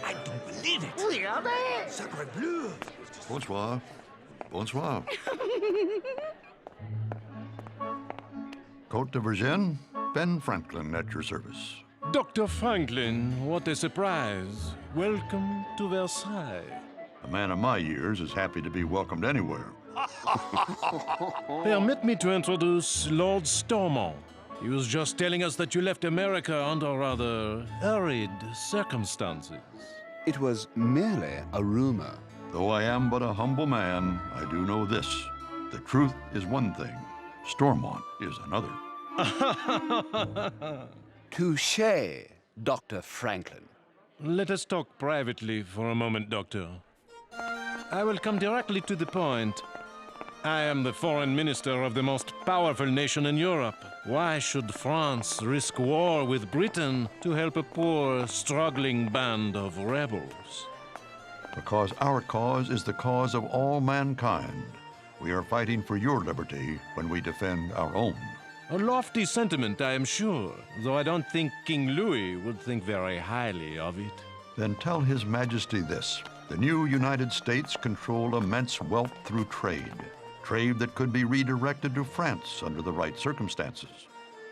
I don't believe it. Sacre bleu. Bonsoir. Bonsoir. Comte de Vergennes, Ben Franklin at your service. Dr. Franklin, what a surprise. Welcome to Versailles. A man of my years is happy to be welcomed anywhere. Permit me to introduce Lord Stormont. He was just telling us that you left America under rather hurried circumstances. It was merely a rumor. Though I am but a humble man, I do know this. The truth is one thing. Stormont is another. Touché, Dr. Franklin. Let us talk privately for a moment, Doctor. I will come directly to the point. I am the foreign minister of the most powerful nation in Europe. Why should France risk war with Britain to help a poor, struggling band of rebels? Because our cause is the cause of all mankind. We are fighting for your liberty when we defend our own. A lofty sentiment, I am sure, though I don't think King Louis would think very highly of it. Then tell His Majesty this. The new United States control immense wealth through trade. Trade that could be redirected to France under the right circumstances.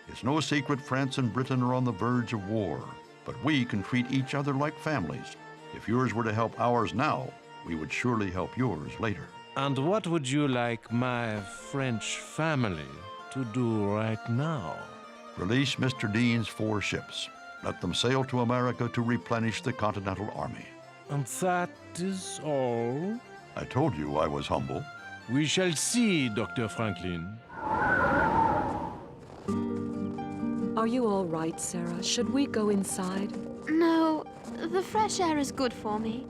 It's no secret France and Britain are on the verge of war, but we can treat each other like families. If yours were to help ours now, we would surely help yours later. And what would you like my French family to do right now? Release Mr. Dean's 4 ships. Let them sail to America to replenish the Continental Army. And that is all? I told you I was humble. We shall see, Dr. Franklin. Are you all right, Sarah? Should we go inside? No, the fresh air is good for me.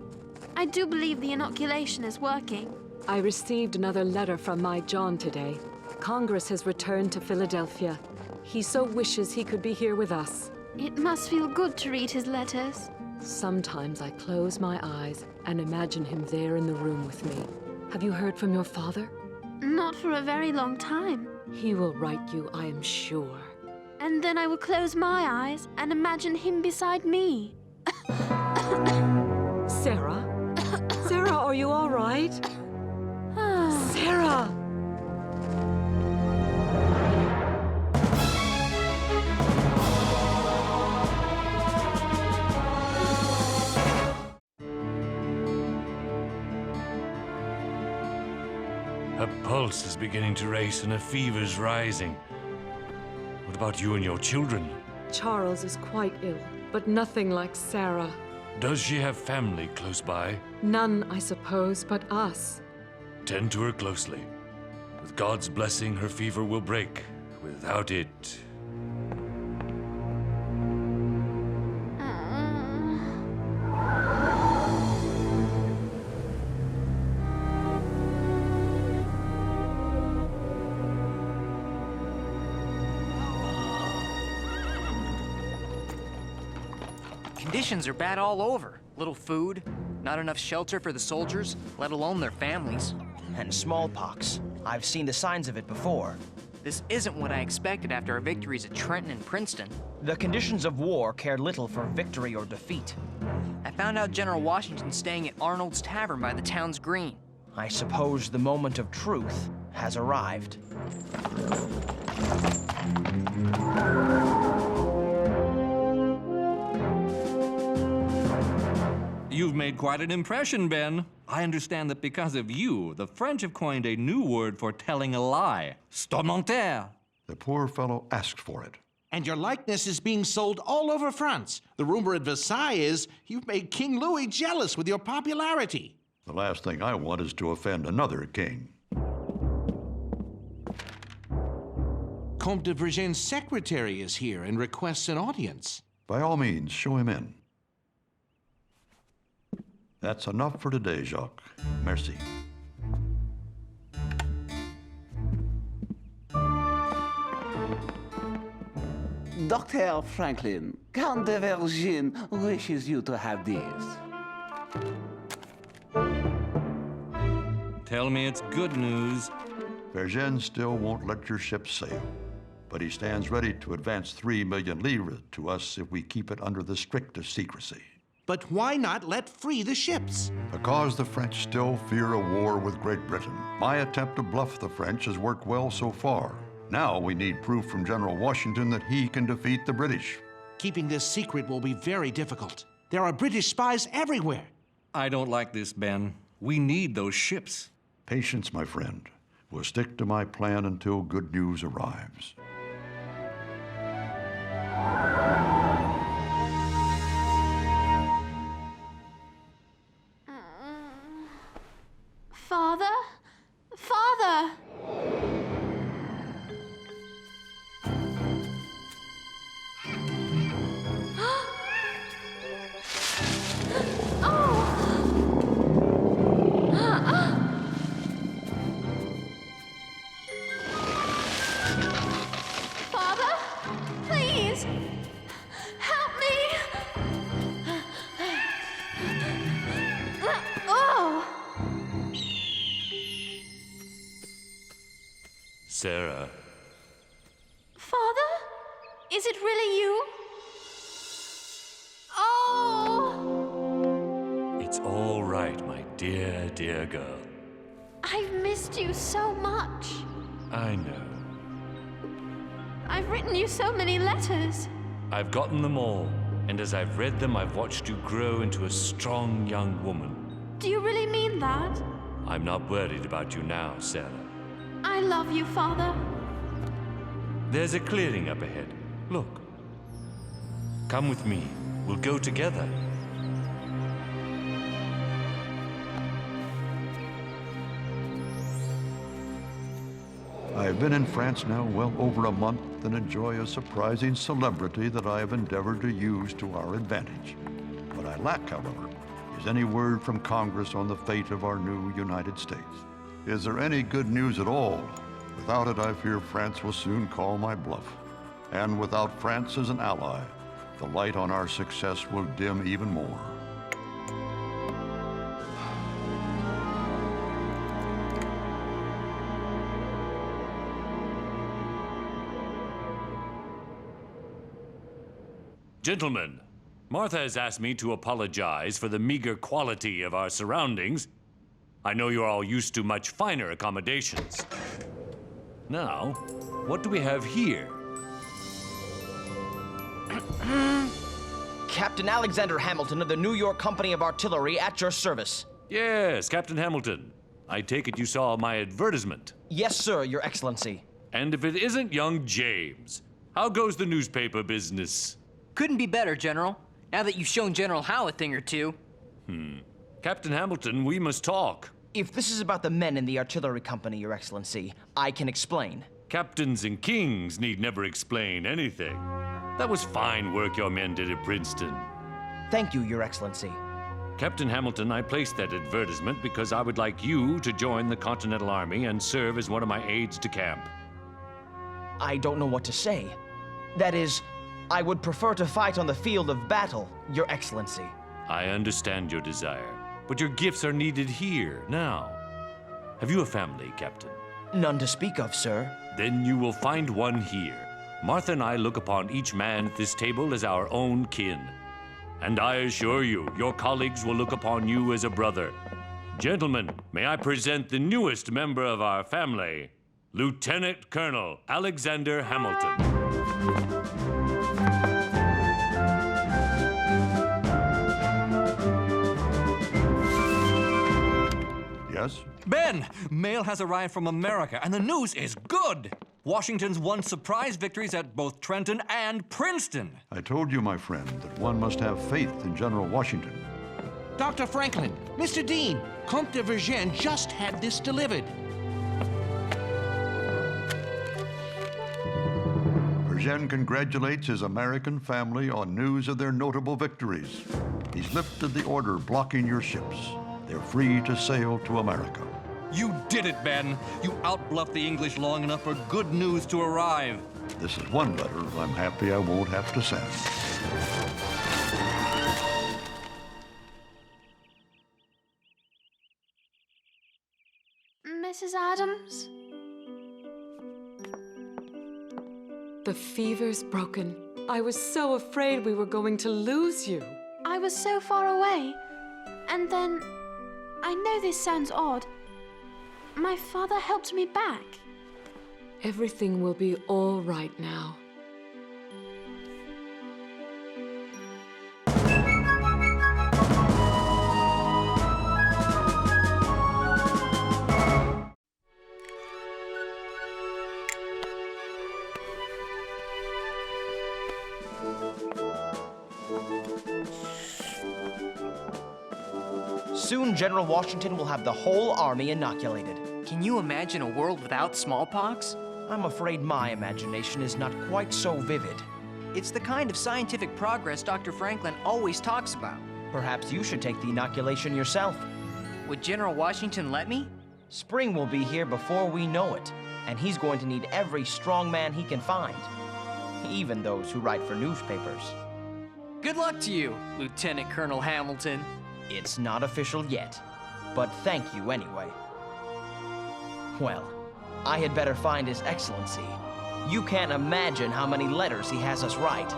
I do believe the inoculation is working. I received another letter from my John today. Congress has returned to Philadelphia. He so wishes he could be here with us. It must feel good to read his letters. Sometimes I close my eyes and imagine him there in the room with me. Have you heard from your father? Not for a very long time. He will write you, I am sure. And then I will close my eyes and imagine him beside me. Sarah? Sarah, are you all right? Sarah! Her pulse is beginning to race and her fever's rising. What about you and your children? Charles is quite ill, but nothing like Sarah. Does she have family close by? None, I suppose, but us. Tend to her closely. With God's blessing, her fever will break. Without it... Conditions are bad all over. Little food, not enough shelter for the soldiers, let alone their families. And smallpox. I've seen the signs of it before. This isn't what I expected after our victories at Trenton and Princeton. The conditions of war care little for victory or defeat. I found out General Washington's staying at Arnold's Tavern by the town's green. I suppose the moment of truth has arrived. You've made quite an impression, Ben. I understand that because of you, the French have coined a new word for telling a lie. Staunchest. The poor fellow asked for it. And your likeness is being sold all over France. The rumor at Versailles is you've made King Louis jealous with your popularity. The last thing I want is to offend another king. Comte de Vergennes' secretary is here and requests an audience. By all means, show him in. That's enough for today, Jacques. Merci. Dr. Franklin, Count de Vergennes wishes you to have this. Tell me it's good news. Vergennes still won't let your ship sail, but he stands ready to advance 3 million livres to us if we keep it under the strictest secrecy. But why not let free the ships? Because the French still fear a war with Great Britain. My attempt to bluff the French has worked well so far. Now we need proof from General Washington that he can defeat the British. Keeping this secret will be very difficult. There are British spies everywhere. I don't like this, Ben. We need those ships. Patience, my friend. We'll stick to my plan until good news arrives. Father? Father! Sarah. Father? Is it really you? Oh! It's all right, my dear, dear girl. I've missed you so much. I know. I've written you so many letters. I've gotten them all, and as I've read them, I've watched you grow into a strong young woman. Do you really mean that? I'm not worried about you now, Sarah. I love you, Father. There's a clearing up ahead. Look. Come with me. We'll go together. I've been in France now well over a month and enjoy a surprising celebrity that I have endeavored to use to our advantage. What I lack, however, is any word from Congress on the fate of our new United States. Is there any good news at all? Without it, I fear France will soon call my bluff. And without France as an ally, the light on our success will dim even more. Gentlemen, Martha has asked me to apologize for the meager quality of our surroundings. I know you're all used to much finer accommodations. Now, what do we have here? Captain Alexander Hamilton of the New York Company of Artillery at your service. Yes, Captain Hamilton. I take it you saw my advertisement. Yes, sir, Your Excellency. And if it isn't young James, how goes the newspaper business? Couldn't be better, General. Now that you've shown General Howe a thing or two. Captain Hamilton, we must talk. If this is about the men in the artillery company, Your Excellency, I can explain. Captains and kings need never explain anything. That was fine work your men did at Princeton. Thank you, Your Excellency. Captain Hamilton, I placed that advertisement because I would like you to join the Continental Army and serve as one of my aides de camp. I don't know what to say. That is, I would prefer to fight on the field of battle, Your Excellency. I understand your desire, but your gifts are needed here, now. Have you a family, Captain? None to speak of, sir. Then you will find one here. Martha and I look upon each man at this table as our own kin. And I assure you, your colleagues will look upon you as a brother. Gentlemen, may I present the newest member of our family, Lieutenant Colonel Alexander Hamilton. Yes? Ben, mail has arrived from America, and the news is good. Washington's won surprise victories at both Trenton and Princeton. I told you, my friend, that one must have faith in General Washington. Dr. Franklin, Mr. Dean, Comte de Vergennes just had this delivered. Vergennes congratulates his American family on news of their notable victories. He's lifted the order blocking your ships. They're free to sail to America. You did it, Ben. You outbluffed the English long enough for good news to arrive. This is one letter I'm happy I won't have to send. Mrs. Adams? The fever's broken. I was so afraid we were going to lose you. I was so far away. And then, I know this sounds odd. My father helped me back. Everything will be all right now. Soon General Washington will have the whole army inoculated. Can you imagine a world without smallpox? I'm afraid my imagination is not quite so vivid. It's the kind of scientific progress Dr. Franklin always talks about. Perhaps you should take the inoculation yourself. Would General Washington let me? Spring will be here before we know it, and he's going to need every strong man he can find, even those who write for newspapers. Good luck to you, Lieutenant Colonel Hamilton. It's not official yet, but thank you anyway. Well, I had better find His Excellency. You can't imagine how many letters he has us write.